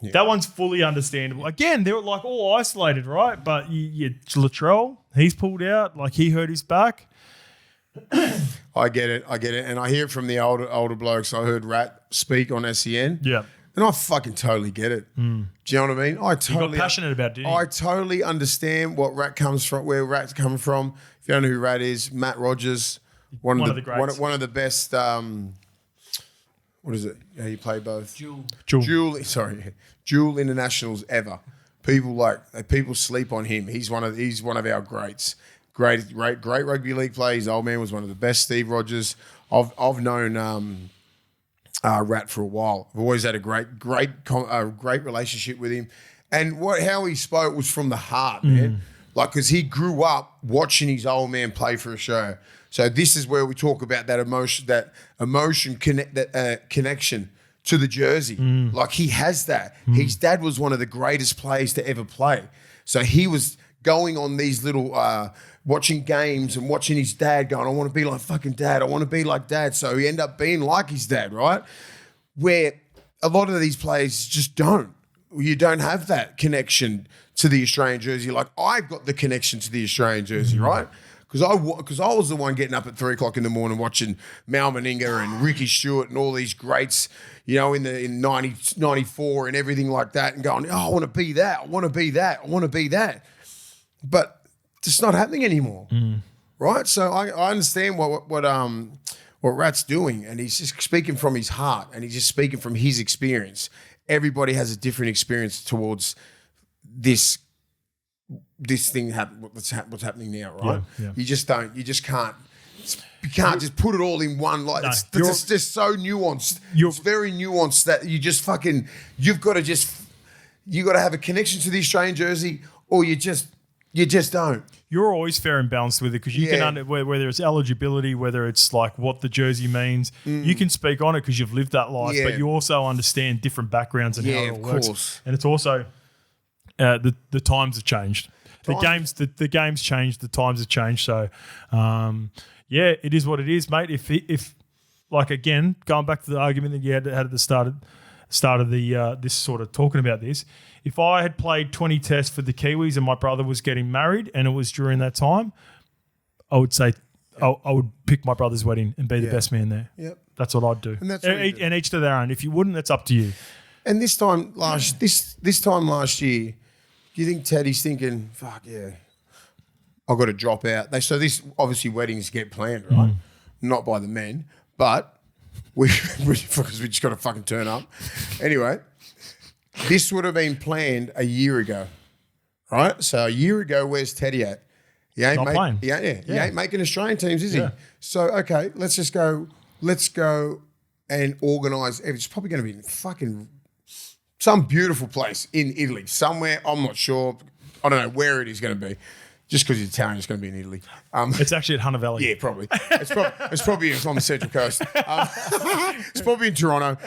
Yeah. That one's fully understandable. Again, they're like all isolated, right? But Latrell, he's pulled out. Like, he hurt his back. I get it. And I hear it from the older blokes. I heard Rat speak on SEN. Yeah. And I fucking totally get it. Do you know what I mean? You got passionate about it, didn't you? I totally understand where Rat's coming from. If you don't know who Rat is, Matt Rogers, one of the greats. One of the best... what is it? How you play both? Dual internationals ever. People sleep on him. He's one of our greats. Great rugby league player. His old man was one of the best. Steve Rogers. I've known Rat for a while. I've always had a great relationship with him, and how he spoke was from the heart, man. Like, because he grew up watching his old man play for Australia. So this is where we talk about that emotion connection to the jersey. Like, he has that. His dad was one of the greatest players to ever play. So he was going on these little watching games and watching his dad going, I want to be like fucking dad. I want to be like dad. So he ended up being like his dad, right? Where a lot of these players just don't. You don't have that connection to the Australian jersey. Like, I've got the connection to the Australian jersey, right? Because I was the one getting up at 3 o'clock in the morning watching Mal Meninga and Ricky Stewart and all these greats, in 94 and everything like that, and going, I want to be that. I want to be that. I want to be that. But it's not happening anymore, right? So I understand what Rat's doing, and he's just speaking from his heart, and he's just speaking from his experience. Everybody has a different experience towards this thing what's happening now, right? Yeah. You just can't just put it all in one. Like, it's just so nuanced. It's very nuanced that you just you've got to have a connection to the Australian jersey, or you just don't. You're always fair and balanced with it, because you can whether it's eligibility, whether it's like what the jersey means, you can speak on it because you've lived that life, but you also understand different backgrounds and how it all works. Course. And it's also the times have changed. The game's changed. The times have changed. So, it is what it is, mate. If like, again, going back to the argument that you had at the start of the this sort of talking about this, if I had played 20 tests for the Kiwis and my brother was getting married and it was during that time, I would say I would pick my brother's wedding and be the best man there. Yep. That's what I'd do. And that's and each to their own. If you wouldn't, that's up to you. And this time last year, do you think Teddy's thinking, fuck yeah, I've got to drop out? So this, obviously, weddings get planned, right? Not by the men, but because we just got to fucking turn up. Anyway, this would have been planned a year ago, right? So a year ago, where's Teddy at? He ain't playing. He ain't making Australian teams, is he? So, okay, let's go and organise. It's probably going to be fucking some beautiful place in Italy, somewhere. I'm not sure. I don't know where it is going to be. Just because he's Italian, it's going to be in Italy. It's actually at Hunter Valley. Yeah, probably. It's probably on the Central Coast. It's probably in Toronto.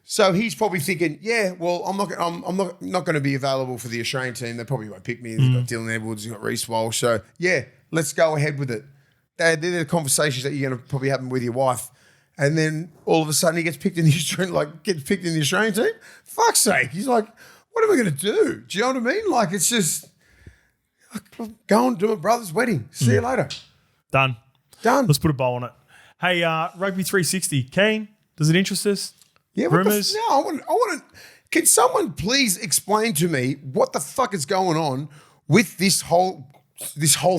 So he's probably thinking, well, I'm not going to be available for the Australian team. They probably won't pick me. They've got Dylan Edwards, they've got Reece Walsh. So let's go ahead with it. They're the conversations that you're going to probably have with your wife. And then all of a sudden he gets picked in the Australian team. Fuck's sake. He's like, what am I going to do? Do you know what I mean? Like, it's just go and do my brother's wedding. See you later. Done. Let's put a bow on it. Hey, Rugby 360, keen? Does it interest us? Yeah, Rumours? I want to. Can someone please explain to me what the fuck is going on with this whole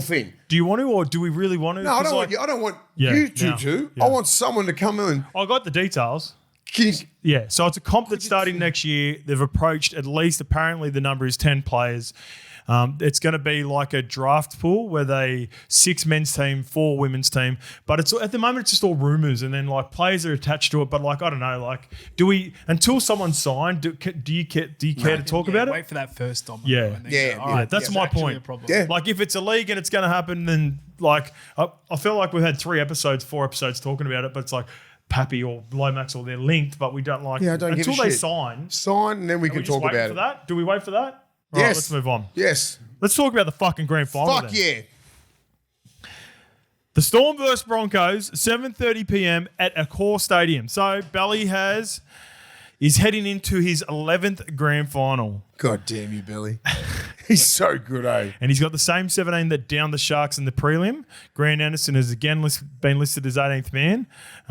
thing? Do you want to, or do we really want to? No, I don't want you. I don't want you two to. Yeah. I want someone to come in. I got the details. Can you, so it's a comp that's starting next year. They've approached at least, apparently the number is 10 players. It's going to be like a draft pool where 6 men's team, 4 women's team. But it's at the moment it's just all rumours, and then like players are attached to it. But like, I don't know, like, do we, until someone's signed, do you care to talk about it? Wait for that first domino. That's my point. Yeah. Like, if it's a league and it's going to happen, then like I feel like we've had 4 episodes talking about it, but it's like Pappy or Lomax, or they're linked, but we don't like until they sign, and then we can talk about it. That? Do we wait for that? Yes. Right, let's move on. Yes. Let's talk about the fucking grand final. Fuck then. Yeah. The Storm vs Broncos, 7:30 p.m. at Accor Stadium. So Belly is heading into his 11th grand final. God damn you, Billy. He's so good, eh? And he's got the same 17 that downed the Sharks in the prelim. Grant Anderson has again been listed as 18th man.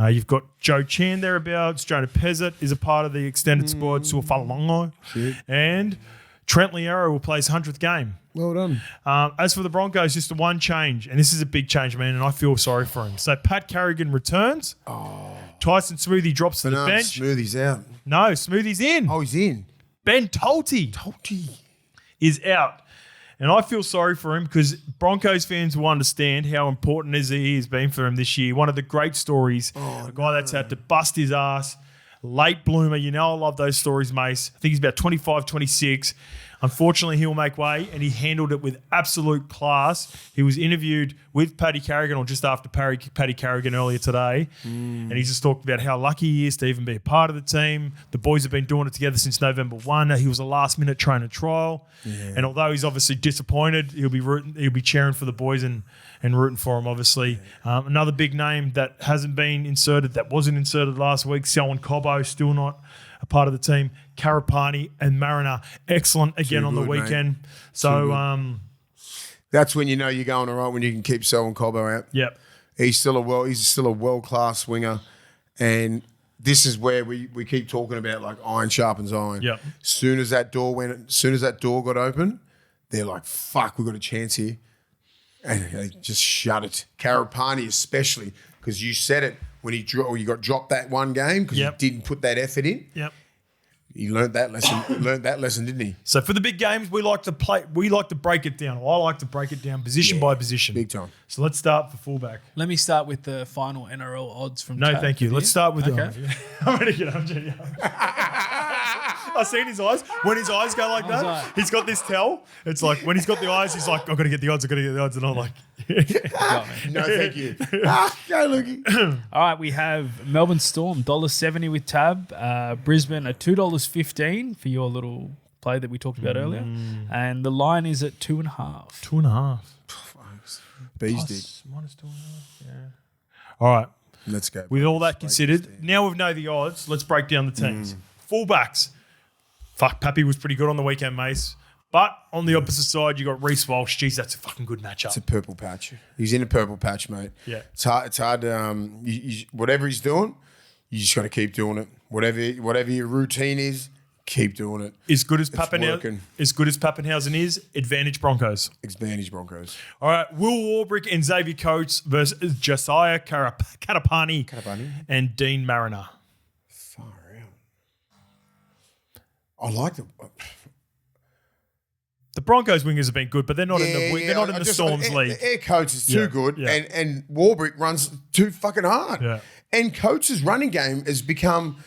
You've got Joe Chan thereabouts. Jonah Pezzett is a part of the extended squad. Suafalongo. And Trent Liero will play his 100th game. Well done. As for the Broncos, just one change, and this is a big change, man, and I feel sorry for him. So Pat Carrigan returns. Tyson Smoothie drops to the bench. Smoothie's out. No, Smoothie's in. Oh, he's in. Ben Tolte is out. And I feel sorry for him because Broncos fans will understand how important he has been for him this year. One of the great stories, a guy that's had to bust his ass, late bloomer. You know I love those stories, Mace. I think he's about 25, 26. Unfortunately, he'll make way, and he handled it with absolute class. He was interviewed with Paddy Carrigan, or just after Paddy Carrigan earlier today, and he just talked about how lucky he is to even be a part of the team. The boys have been doing it together since November 1. He was a last-minute trainer trial, and although he's obviously disappointed, he'll be cheering for the boys and rooting for him, obviously. Another big name that hasn't been inserted, that wasn't inserted last week, Selwyn Cobbo, still not a part of the team. Karapani and Mariner, excellent again on the weekend. Mate. So that's when you know you're going all right, when you can keep Selwyn Cobbo out. Yep. He's still a world-class winger, and this is where we keep talking about like iron sharpens iron. Yep. Soon as that door got open, they're like, fuck, we've got a chance here. And they just shut it. Karapani especially, because you said it when you got dropped that one game because you didn't put that effort in. Yep. He learned that lesson. Didn't he? So for the big games, we like to break it down. I like to break it down position by position. Big time. So let's start for fullback. Let me start with the final NRL odds from No, Tab. thank you. Let's start with I'm ready to get up, Jenny. I've seen his eyes. When his eyes go like that, like, he's got this tell. It's like when he's got the eyes, he's like, I've got to get the odds. And I'm like, no, thank you. Go, Lukey. All right, we have Melbourne Storm, $1.70 with Tab. Brisbane at $2.15 for your little play that we talked about earlier. And the line is at 2.5. 2.5. Bees dig. Minus 2.5. Yeah. All right. Let's go. With all that considered, now we know the odds. Let's break down the teams. Fullbacks. Fuck, Pappy was pretty good on the weekend, Mace. But on the opposite side, you got Reece Walsh. Jeez, that's a fucking good matchup. It's a purple patch. He's in a purple patch, mate. Yeah. It's hard to, whatever he's doing, you just got to keep doing it. Whatever your routine is, keep doing it. As good as Pappenhausen is, advantage Broncos. Advantage Broncos. All right, Will Warbrick and Xavier Coates versus Josiah Karapani and Dean Mariner. Far out. I like them. The Broncos wingers have been good, but they're not in the Storms league. Their coach is too good, and Warbrick runs too fucking hard. Yeah. And Coates' running game has become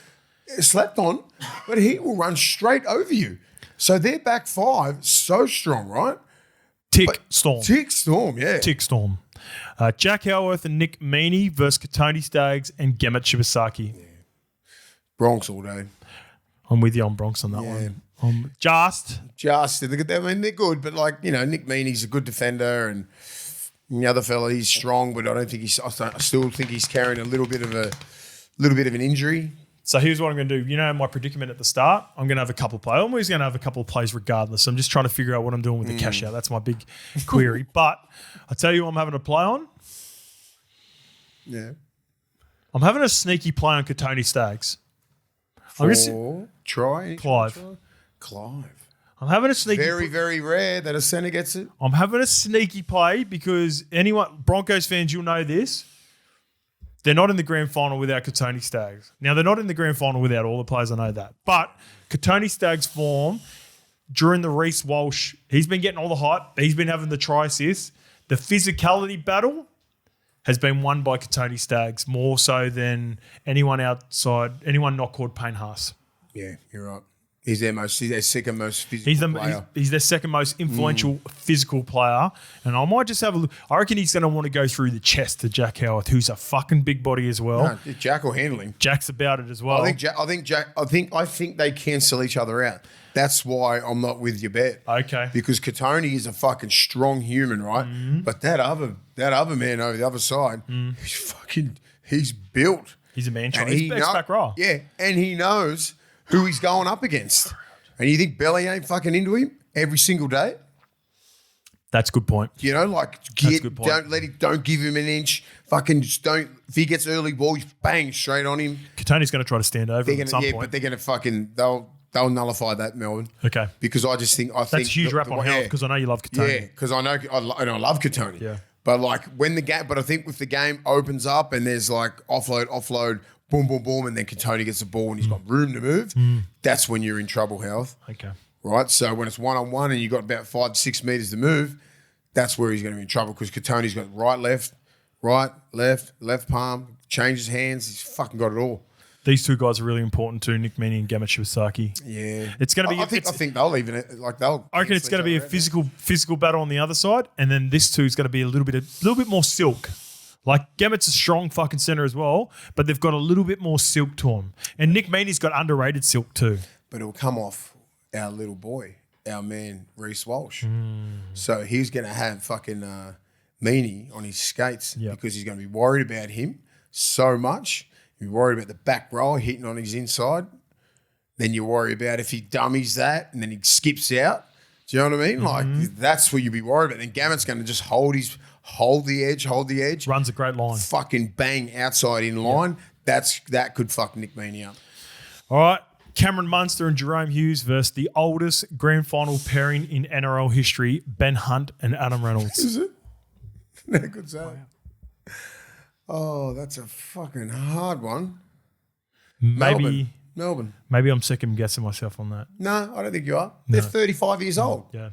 slept on, but he will run straight over you. So their back five so strong, right? Tick Storm, yeah. Tick Storm. Jack Howarth and Nick Meaney versus Katoni Staggs and Gemmet Shibasaki. Yeah. Bronx all day. I'm with you on Bronx on that one. Just. I mean, they're good, but Nick Meaney's a good defender, and the other fella, he's strong, but I still think he's carrying a little bit of an injury. So here's what I'm going to do. You know my predicament at the start? I'm going to have a couple of plays. I'm always going to have a couple of plays regardless. I'm just trying to figure out what I'm doing with the cash out. That's my big query. But I tell you what I'm having a play on. Yeah. I'm having a sneaky play on Katoni Staggs. Clive. I'm having a sneaky very, very rare that a centre gets it. I'm having a sneaky play because Broncos fans, you'll know this. They're not in the grand final without Katoni Staggs. Now, they're not in the grand final without all the players, I know that. But Katoni Staggs' form during the Reece Walsh, he's been getting all the hype. He's been having the try assists. The physicality battle has been won by Katoni Staggs more so than anyone not called Payne Haas. Yeah, you're right. He's their second most physical player. He's their second most influential physical player. And I might just have a look. I reckon he's going to want to go through the chest to Jack Howarth, who's a fucking big body as well. No, Jack will handle him. Jack's about it as well. I think they cancel each other out. That's why I'm not with your bet. Okay. Because Katoni is a fucking strong human, right? Mm-hmm. But that other man over the other side, he's built. He's a man child. He's back row. Yeah, and he knows who he's going up against. And you think Belly ain't fucking into him every single day? That's a good point. Don't give him an inch. Fucking just don't. If he gets early ball, bang, straight on him. Katoni's going to try to stand over him at some point. But they're going to they'll nullify that, Melbourne. Okay. Because I think that's a huge rap on Health because I know you love Katoni. Yeah, because I love Katoni. Yeah. But I think if the game opens up and there's offload, boom, boom, boom, and then Katoni gets the ball and he's got room to move, that's when you're in trouble, Health. Okay. right? So when it's 1-on-1 and you've got about 5 to 6 metres to move, that's where he's going to be in trouble because Katoni's got right, left palm, changes hands. He's fucking got it all. These two guys are really important too, Nick Meaney and Gamut Shibasaki. Yeah. It's going to be... I think they'll even... I reckon it's going to be a physical battle on the other side, and then this two is going to be a little bit more silk. Like, Gamut's a strong fucking centre as well, but they've got a little bit more silk to them. And Nick Meaney's got underrated silk too. But it'll come off our little boy, our man, Reece Walsh. So he's going to have fucking Meaney on his skates because he's going to be worried about him so much. You're worried about the back row hitting on his inside. Then you worry about if he dummies that and then he skips out. Do you know what I mean? Like, that's what you'd be worried about. Then Gamut's going to just hold the edge. Runs a great line. Fucking bang outside in line. That could fuck Nick Meaney up. All right. Cameron Munster and Jerome Hughes versus the oldest grand final pairing in NRL history, Ben Hunt and Adam Reynolds. Is it? No good say. Oh, that's a fucking hard one. Maybe Melbourne. Maybe I'm second guessing myself on that. No, I don't think you are. They're 35 years old. Yeah.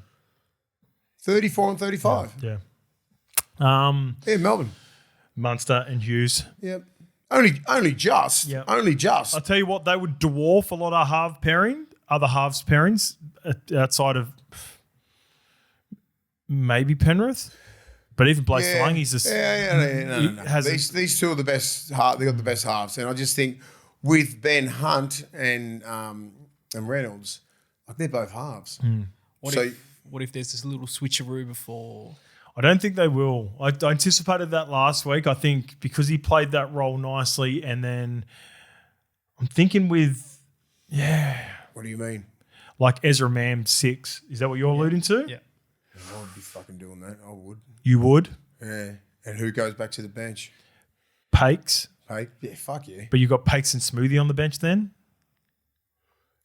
34 and 35. Yeah. Yeah, Melbourne. Munster and Hughes. Yep. Only just. Yep. Only just. I'll tell you what, they would dwarf a lot of other halves pairings outside of maybe Penrith. But even Blake Falang, he's just... No. These two are the best. They got the best halves. And I just think with Ben Hunt and Reynolds, like they're both halves. What if there's this little switcheroo before... I don't think they will. I anticipated that last week. I think because he played that role nicely, and then I'm thinking with, What do you mean? like Ezra Mam 6. Is that what you're alluding to? Yeah. I would be fucking doing that. I would. You would? Yeah. And who goes back to the bench? Pakes. Yeah, fuck yeah. But you got Pakes and Smoothie on the bench then?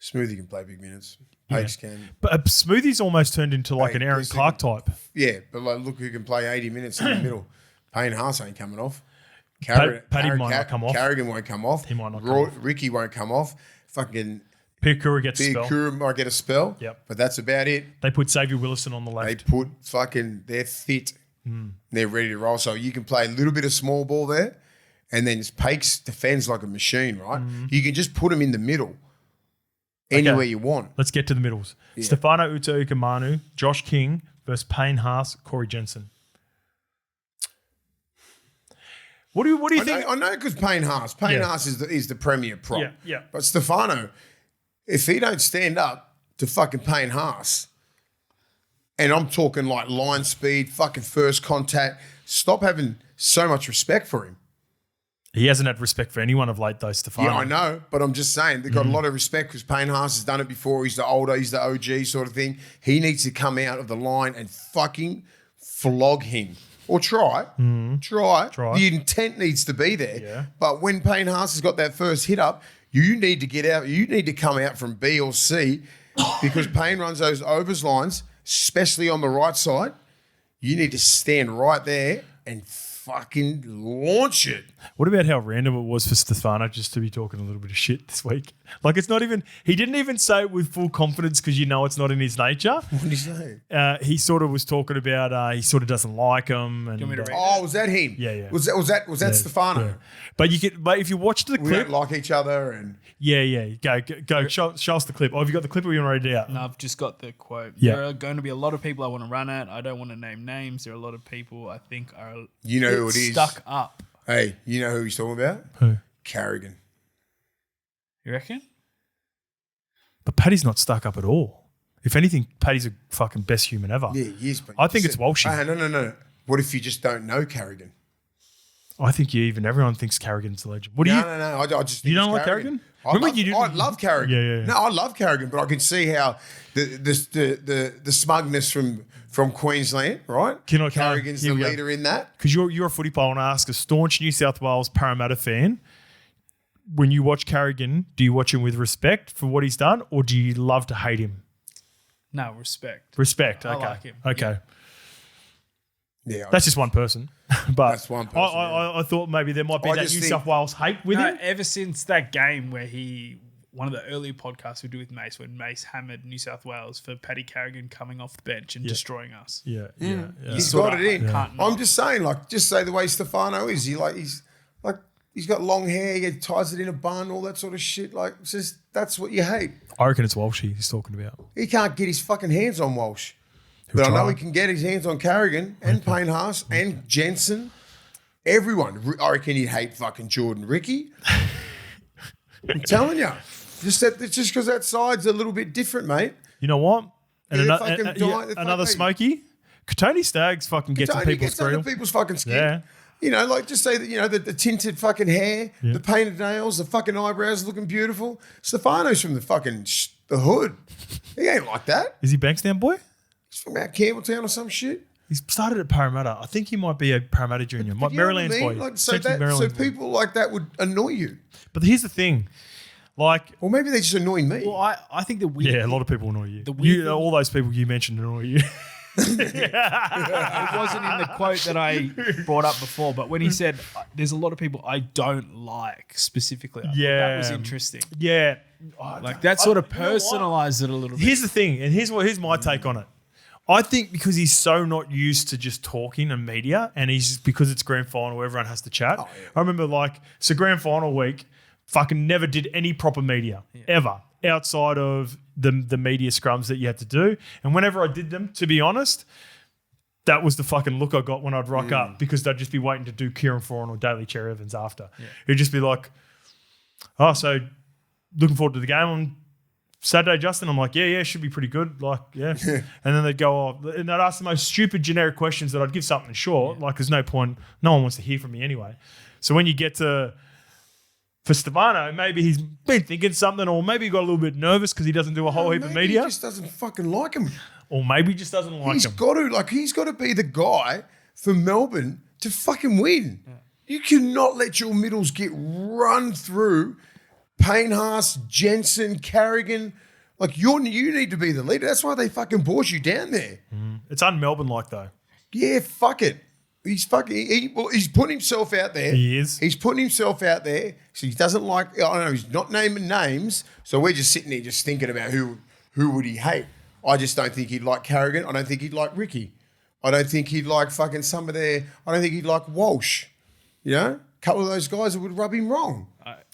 Smoothie can play big minutes. Pakes can. But Smoothie's almost turned into like an Aaron Clark type. Yeah, but like, look who can play 80 minutes in the middle. Payne Haas ain't coming off. Paddy might not come off. Carrigan won't come off. He might not come off. Ricky won't come off. Fucking Piakura gets a spell. Piakura might get a spell. Yep. But that's about it. They put Xavier Willison on the left. They put they're fit. They're ready to roll. So you can play a little bit of small ball there, and then Pakes defends like a machine, right? You can just put him in the middle anywhere you want. Let's get to the middles. Yeah. Stefano Uta-Ukamanu, Josh King versus Payne Haas, Corey Jensen. What do you think? I know because Payne Haas is the premier prop. Yeah. But Stefano, if he don't stand up to fucking Payne Haas, and I'm talking like line speed, fucking first contact, stop having so much respect for him. He hasn't had respect for anyone of late, though, Stefano. Yeah, I know, but I'm just saying they've got a lot of respect because Payne Haas has done it before. He's the OG sort of thing. He needs to come out of the line and fucking flog him. Or try. Try. The intent needs to be there. Yeah. But when Payne Haas has got that first hit up, you need to get out. You need to come out from B or C because Payne runs those overs lines, especially on the right side. You need to stand right there and fucking launch it. What about how random it was for Stefano just to be talking a little bit of shit this week? Like, it's not even... He didn't even say it with full confidence because you know it's not in his nature. What did he say? He sort of was talking about he sort of doesn't like him. And, was that him? Yeah. Was that Stefano? Yeah. But if you watch the clip... We don't like each other and... Yeah. Go. Show us the clip. Oh, have you got the clip or you want to read it out? No, I've just got the quote. Yeah. There are going to be a lot of people I want to run at. I don't want to name names. There are a lot of people I think are you know who it is. Stuck up. Hey, you know who he's talking about? Who? Carrigan. You reckon? But Paddy's not stuck up at all. If anything, Paddy's the fucking best human ever. Yeah, he is. But I think it's Walshy. No. What if you just don't know Carrigan? I think everyone thinks Carrigan's a legend. What do you? No. I just think you don't it's like Carrigan? I love Carrigan. Yeah. No, I love Carrigan, but I can see how the smugness from Queensland, right? Carrigan's the leader in that. Because you're a footy player, and I ask a staunch New South Wales Parramatta fan. When you watch Carrigan, do you watch him with respect for what he's done, or do you love to hate him? No, respect. Respect. I Okay. like him. Okay. Yeah, that's just one person. But that's one person. I thought maybe there might be that New South Wales hate with him. Ever since that game where he one of the earlier podcasts we do with Mace when Mace hammered New South Wales for Paddy Carrigan coming off the bench and destroying us. Yeah. He's got it in. I'm just saying, like, just say the way Stefano is. He's got long hair. He ties it in a bun, all that sort of shit. Like, it's just that's what you hate. I reckon it's Walshy he's talking about. He can't get his fucking hands on Walsh. But I know he can get his hands on Carrigan and Payne Haas and Jensen. Everyone. I reckon he'd hate fucking Jordan Ricky. I'm telling you. Just because that side's a little bit different, mate. You know what? And Yeah, another Smoky. Tony Staggs fucking gets in people's gets under grill. people's fucking skin. Yeah. You know, like just say that, you know, the tinted fucking hair, the painted nails, the fucking eyebrows looking beautiful. Stefano's from the fucking the hood. He ain't like that. Is he Bankstown boy? He's from out Campbelltown or some shit. He's started at Parramatta. I think he might be a Parramatta junior. Maryland's boy. Like, so people like that would annoy you. But here's the thing. Like, or maybe they just annoy me. Well, I think the weird a lot of people annoy you. All those people you mentioned annoy you. It wasn't in the quote that I brought up before, but when he said there's a lot of people I don't like specifically, I thought that was interesting. Yeah. Like that sort of personalized it a little bit. Here's the thing, and here's my take on it. I think because he's so not used to just talking and media, and because it's grand final, everyone has to chat. Oh, yeah. I remember grand final week, fucking never did any proper media ever outside of the media scrums that you had to do. And whenever I did them, to be honest, that was the fucking look I got when I'd rock up, because they'd just be waiting to do Kieran Foran or Daly Cherry Evans after. Yeah. It'd just be like, oh, so looking forward to the game on Saturday, Justin. I'm like, yeah, should be pretty good. Like, yeah. And then they'd go off and they'd ask the most stupid generic questions that I'd give something short. Like, there's no point. No one wants to hear from me anyway. So when you get to, for Stefano, maybe he's been thinking something, or maybe he got a little bit nervous because he doesn't do a whole heap of media. He just doesn't fucking like him. Or maybe he just doesn't like him. He's got to be the guy for Melbourne to fucking win. Yeah. You cannot let your middles get run through. Payne Haas, Jensen, Carrigan. Like, you need to be the leader. That's why they fucking brought you down there. It's un-Melbourne-like, though. Yeah, fuck it. He's he's putting himself out there. He is. He's putting himself out there. So he doesn't like, I don't know, he's not naming names. So we're just sitting there just thinking about who would he hate. I just don't think he'd like Carrigan. I don't think he'd like Ricky. I don't think he'd like fucking I don't think he'd like Walsh. You know? A couple of those guys would rub him wrong.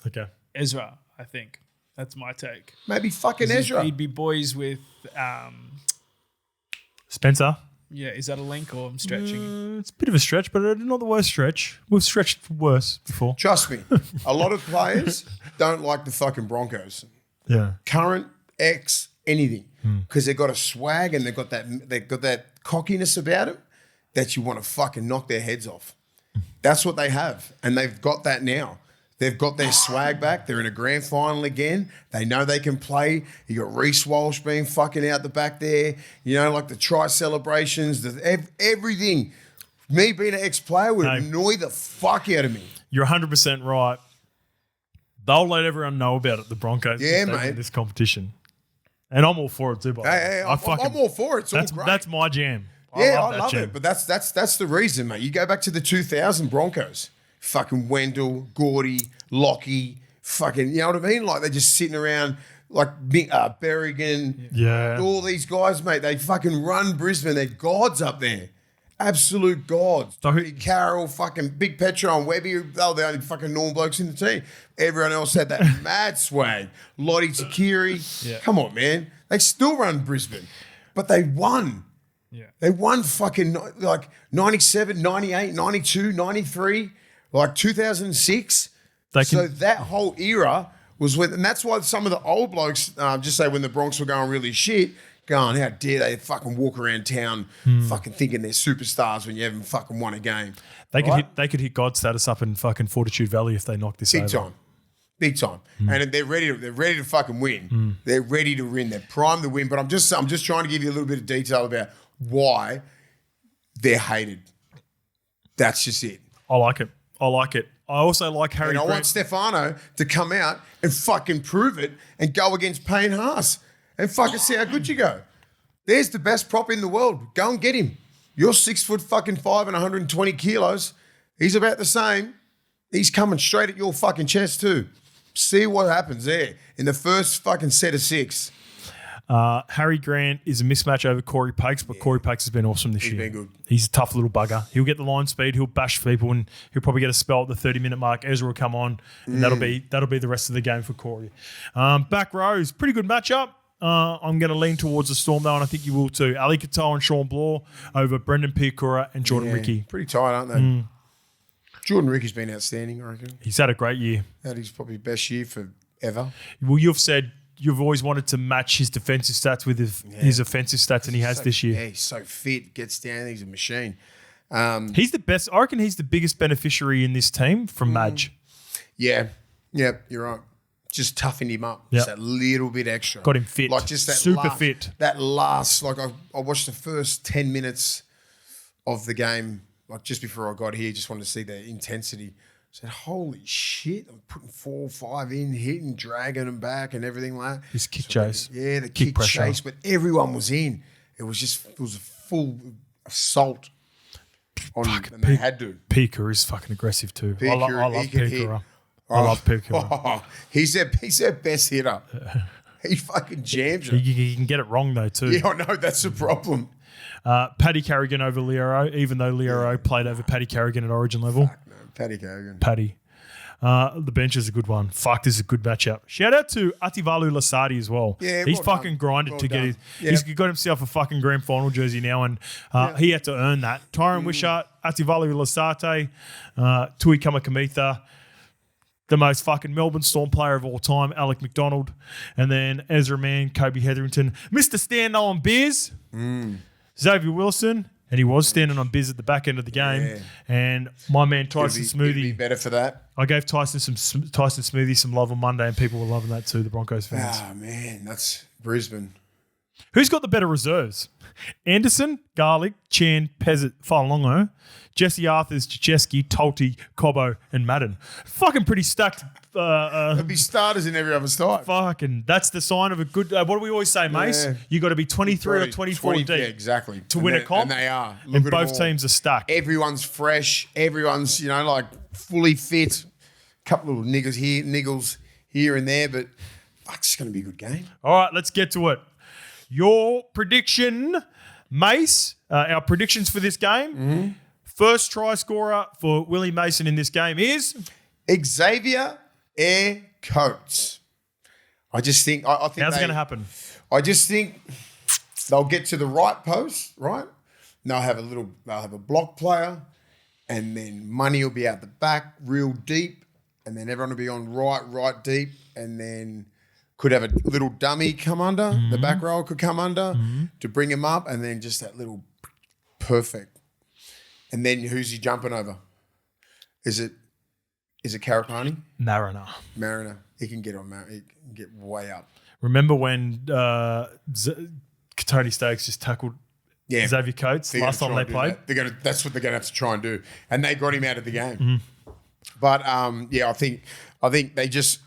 Okay. Ezra, I think. That's my take. Maybe fucking Ezra. He'd be boys with Spencer. Yeah, is that a link or I'm stretching? It's a bit of a stretch, but not the worst stretch. We've stretched worse before. Trust me, a lot of players don't like the fucking Broncos. Yeah. Current, ex, anything. Because they've got a swag and they've got that cockiness about them that you want to fucking knock their heads off. That's what they have. And they've got that now. They've got their swag back. They're in a grand final again. They know they can play. You got Reece Walsh being fucking out the back there. You know, like the try celebrations, everything. Me being an ex-player would annoy the fuck out of me. You're 100% right. They'll let everyone know about it, the Broncos. Yeah, mate. This competition. And I'm all for it too, by the way. Hey, I'm all for it. It's all great. That's my jam. I love it. But that's the reason, mate. You go back to the 2000 Broncos. Fucking Wendell, Gordy, Lockie, fucking, you know what I mean? Like, they're just sitting around like Berrigan. Yeah. All these guys, mate, they fucking run Brisbane. They're gods up there. Absolute gods. Big Carroll, fucking Big Petro and Webby, they were the only fucking normal blokes in the team. Everyone else had that mad swag. Lottie Takiri. Yeah. Come on, man. They still run Brisbane. But they won. Yeah. They won fucking like 97, 98, 92, 93. Like 2006. So that whole era was when, and that's why some of the old blokes, just say when the Bronx were going really shit, going, how dare they fucking walk around town fucking thinking they're superstars when you haven't fucking won a game. They could hit God status up in fucking Fortitude Valley if they knocked this over. Big time. And they're ready to fucking win. They're ready to win. They're primed to win. But I'm just trying to give you a little bit of detail about why they're hated. That's just it. I like it. I also like Harry Grant. I want Stefano to come out and fucking prove it and go against Payne Haas and fucking see how good you go. There's the best prop in the world. Go and get him. You're 6'5" and 120 kilos. He's about the same. He's coming straight at your fucking chest too. see what happens there in the first fucking set of 6. Harry Grant is a mismatch over Corey Pakes, but Corey Pakes has been awesome this year. He's been good. He's a tough little bugger. He'll get the line speed. He'll bash people, and he'll probably get a spell at the 30-minute mark. Ezra will come on, and that'll be the rest of the game for Corey. Back rows, pretty good matchup. I'm going to lean towards the Storm, though, and I think you will too. Ali Katoa and Sean Bloor over Brendan Piakura and Jordan Ricky. Pretty tight, aren't they? Jordan Ricky's been outstanding, I reckon. He's had a great year. That is probably best year for ever. Well, you've said you've always wanted to match his defensive stats with his offensive stats, and he has this year. Yeah, he's so fit, gets down, he's a machine. He's the best. I reckon he's the biggest beneficiary in this team from Madge. Yeah, you're right. Just toughened him up. Yep. Just that little bit extra. Got him fit. Like just that super last, fit. That last, like I watched the first 10 minutes of the game, like just before I got here, just wanted to see the intensity. I said, holy shit, I'm putting 4 or 5 in, hitting, dragging them back and everything like that. His kick chase. Yeah, the kick pressure. chase, but everyone was in. It was a full assault on and they had to. Pika is fucking aggressive too. I love Pika. I love Pika. He's their best hitter. He fucking jams it. You can get it wrong though too. Yeah, I know, that's the problem. Paddy Carrigan over Liero, even though Liero played over Paddy Carrigan at Origin level. Fuck, no, Paddy Carrigan. Paddy. The bench is a good one. Fuck, this is a good matchup. Shout out to Ativalu Lasati as well. Yeah, he's well fucking done. grinded Well to get done. his. Yep. He's got himself a fucking grand final jersey now, and he had to earn that. Tyron Wishart, Ativalu Lasate, Tui Kamakamitha, the most fucking Melbourne Storm player of all time, Alec McDonald, and then Ezra Mann, Kobe Hetherington, Mr. Stand on Beers, Xavier Wilson. And he was standing on biz at the back end of the game. Yeah. And my man Tyson Smoothie. It'd be better for that. I gave Tyson Smoothie some love on Monday, and people were loving that too, the Broncos fans. Ah, man, that's Brisbane. Who's got the better reserves? Anderson, Garlic, Chan, Pezzett, Falongo, Jesse Arthurs, Jacheski, Tolti, Cobbo, and Madden. Fucking pretty stacked. There'd be starters in every other side. Fucking, that's the sign of a good. What do we always say, Mace? Yeah. You got to be 23 or 24 deep. Yeah, exactly. To win a comp. And they are. And both teams are stacked. Everyone's fresh. Everyone's, like fully fit. Couple of niggles here and there, but fuck, it's going to be a good game. All right, let's get to it. Your prediction, Mace, our predictions for this game. Mm-hmm. First try scorer for Willie Mason in this game is? Xavier Air Coates. I just think I think how's it going to happen? I just think they'll get to the right post, right? They'll have a block player, and then Money will be out the back real deep, and then everyone will be on right deep, and then could have a little dummy come under, the back row could come under to bring him up, and then just that little perfect. And then who's he jumping over? Is it Karapani? Mariner. He can get on Mariner. He can get way up. Remember when Tony Stokes just tackled Xavier Coates last time they played? That's what they're going to have to try and do. And they got him out of the game. But, I think they just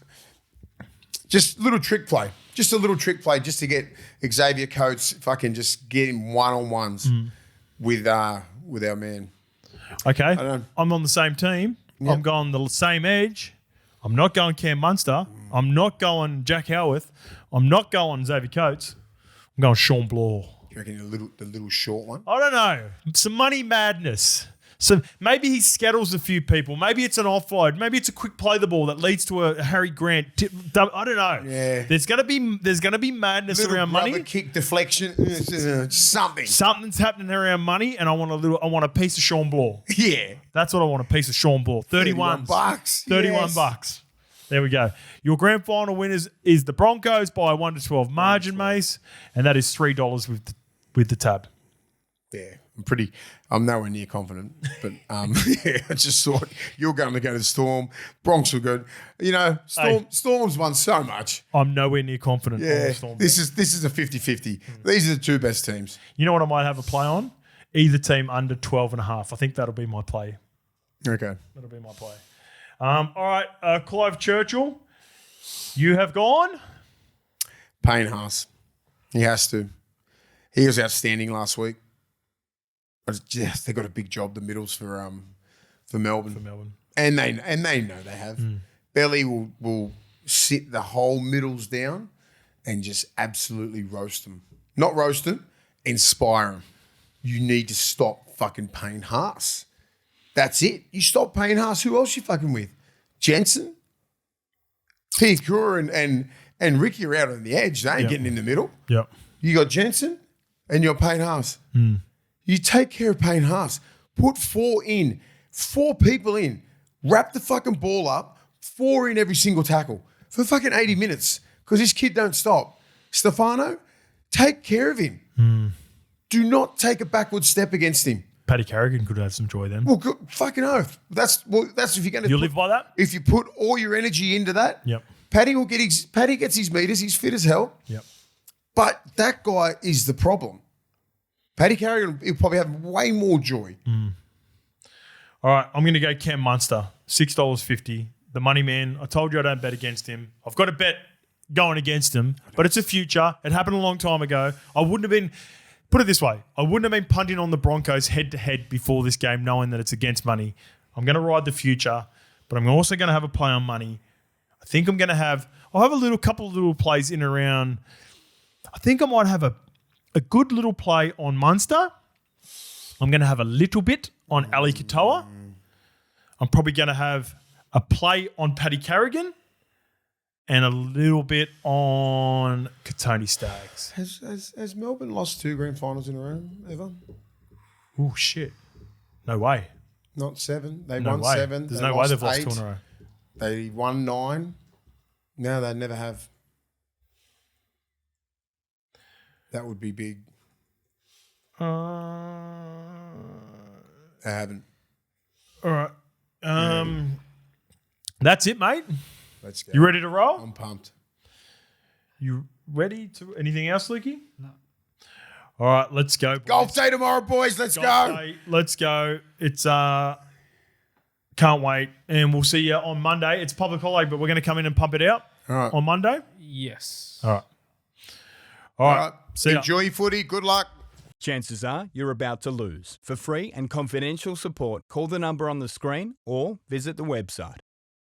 little trick play. Just a little trick play just to get Xavier Coates, fucking just get him one-on-ones with our man. Okay. I'm on the same team. Yep. I'm going the same edge. I'm not going Cam Munster. I'm not going Jack Howarth. I'm not going Xavier Coates. I'm going Sean Bloor. You reckon the little short one? I don't know. Some money madness. So maybe he scattles a few people. Maybe it's an offload. Maybe it's a quick play the ball that leads to a Harry Grant. I don't know. Yeah. There's gonna be madness around money. Kick deflection. Something. Something's happening around money, and I want a piece of Sean Bloor. Yeah. That's what I want, a piece of Sean Bloor. $31. $31. There we go. Your grand final winners is the Broncos by a 1-12 margin, Mace, and that is $3 with the tab. Yeah. I'm nowhere near confident, but I just thought you're going to go to the Storm. Bronx are good. Storm's won so much. I'm nowhere near confident. Yeah, this is a 50-50. These are the two best teams. You know what I might have a play on? Either team under 12.5. I think that'll be my play. Okay. That'll be my play. All right, Clive Churchill, you have gone? Payne Haas. He has to. He was outstanding last week. They got a big job, the middles for Melbourne. For Melbourne. And they know they have. Belly will sit the whole middles down and just absolutely roast them. Not roast them, inspire them. You need to stop fucking Payne Haas. That's it. You stop Payne Haas. Who else you fucking with? Jensen? Piakura and Ricky are out on the edge. They ain't getting in the middle. Yep. You got Jensen and you're Payne Haas. You take care of Payne Haas. Put 4 in. 4 people in. Wrap the fucking ball up. 4 in every single tackle for fucking 80 minutes because this kid don't stop. Stefano, take care of him. Do not take a backward step against him. Paddy Carrigan could have some joy then. Well, good, fucking oath. That's if you're going to. You live by that? If you put all your energy into that, Yep. Paddy gets his meters. He's fit as hell. Yep. But that guy is the problem. Paddy Carrigan, he'll probably have way more joy. All right, I'm going to go Cam Munster, $6.50. The money man. I told you I don't bet against him. I've got a bet going against him, but it's a future. It happened a long time ago. I wouldn't have been, put it this way, I wouldn't have been punting on the Broncos head-to-head before this game knowing that it's against money. I'm going to ride the future, but I'm also going to have a play on money. I think I'll have a couple of little plays in around. I think I might have a good little play on Munster. I'm going to have a little bit on Ali Katoa. I'm probably going to have a play on Paddy Carrigan and a little bit on Katoni Staggs. Has Melbourne lost 2 grand finals in a row ever? Oh, shit. No way. Not 7. They No won way. 7. There's They no way they've lost lost 8. 2 in a row. They won 9. No, they never have. That would be big. They haven't. All right. That's it, mate. Let's go. You ready to roll? I'm pumped. You ready to anything else, Lukey? No. All right, let's go. Boys. Golf day tomorrow, boys. Let's Golf go. day. Let's go. It's can't wait. And we'll see you on Monday. It's public holiday, but we're going to come in and pump it out on Monday. Yes. All right. All right. See ya. Enjoy your footy. Good luck. Chances are you're about to lose. For free and confidential support, call the number on the screen or visit the website.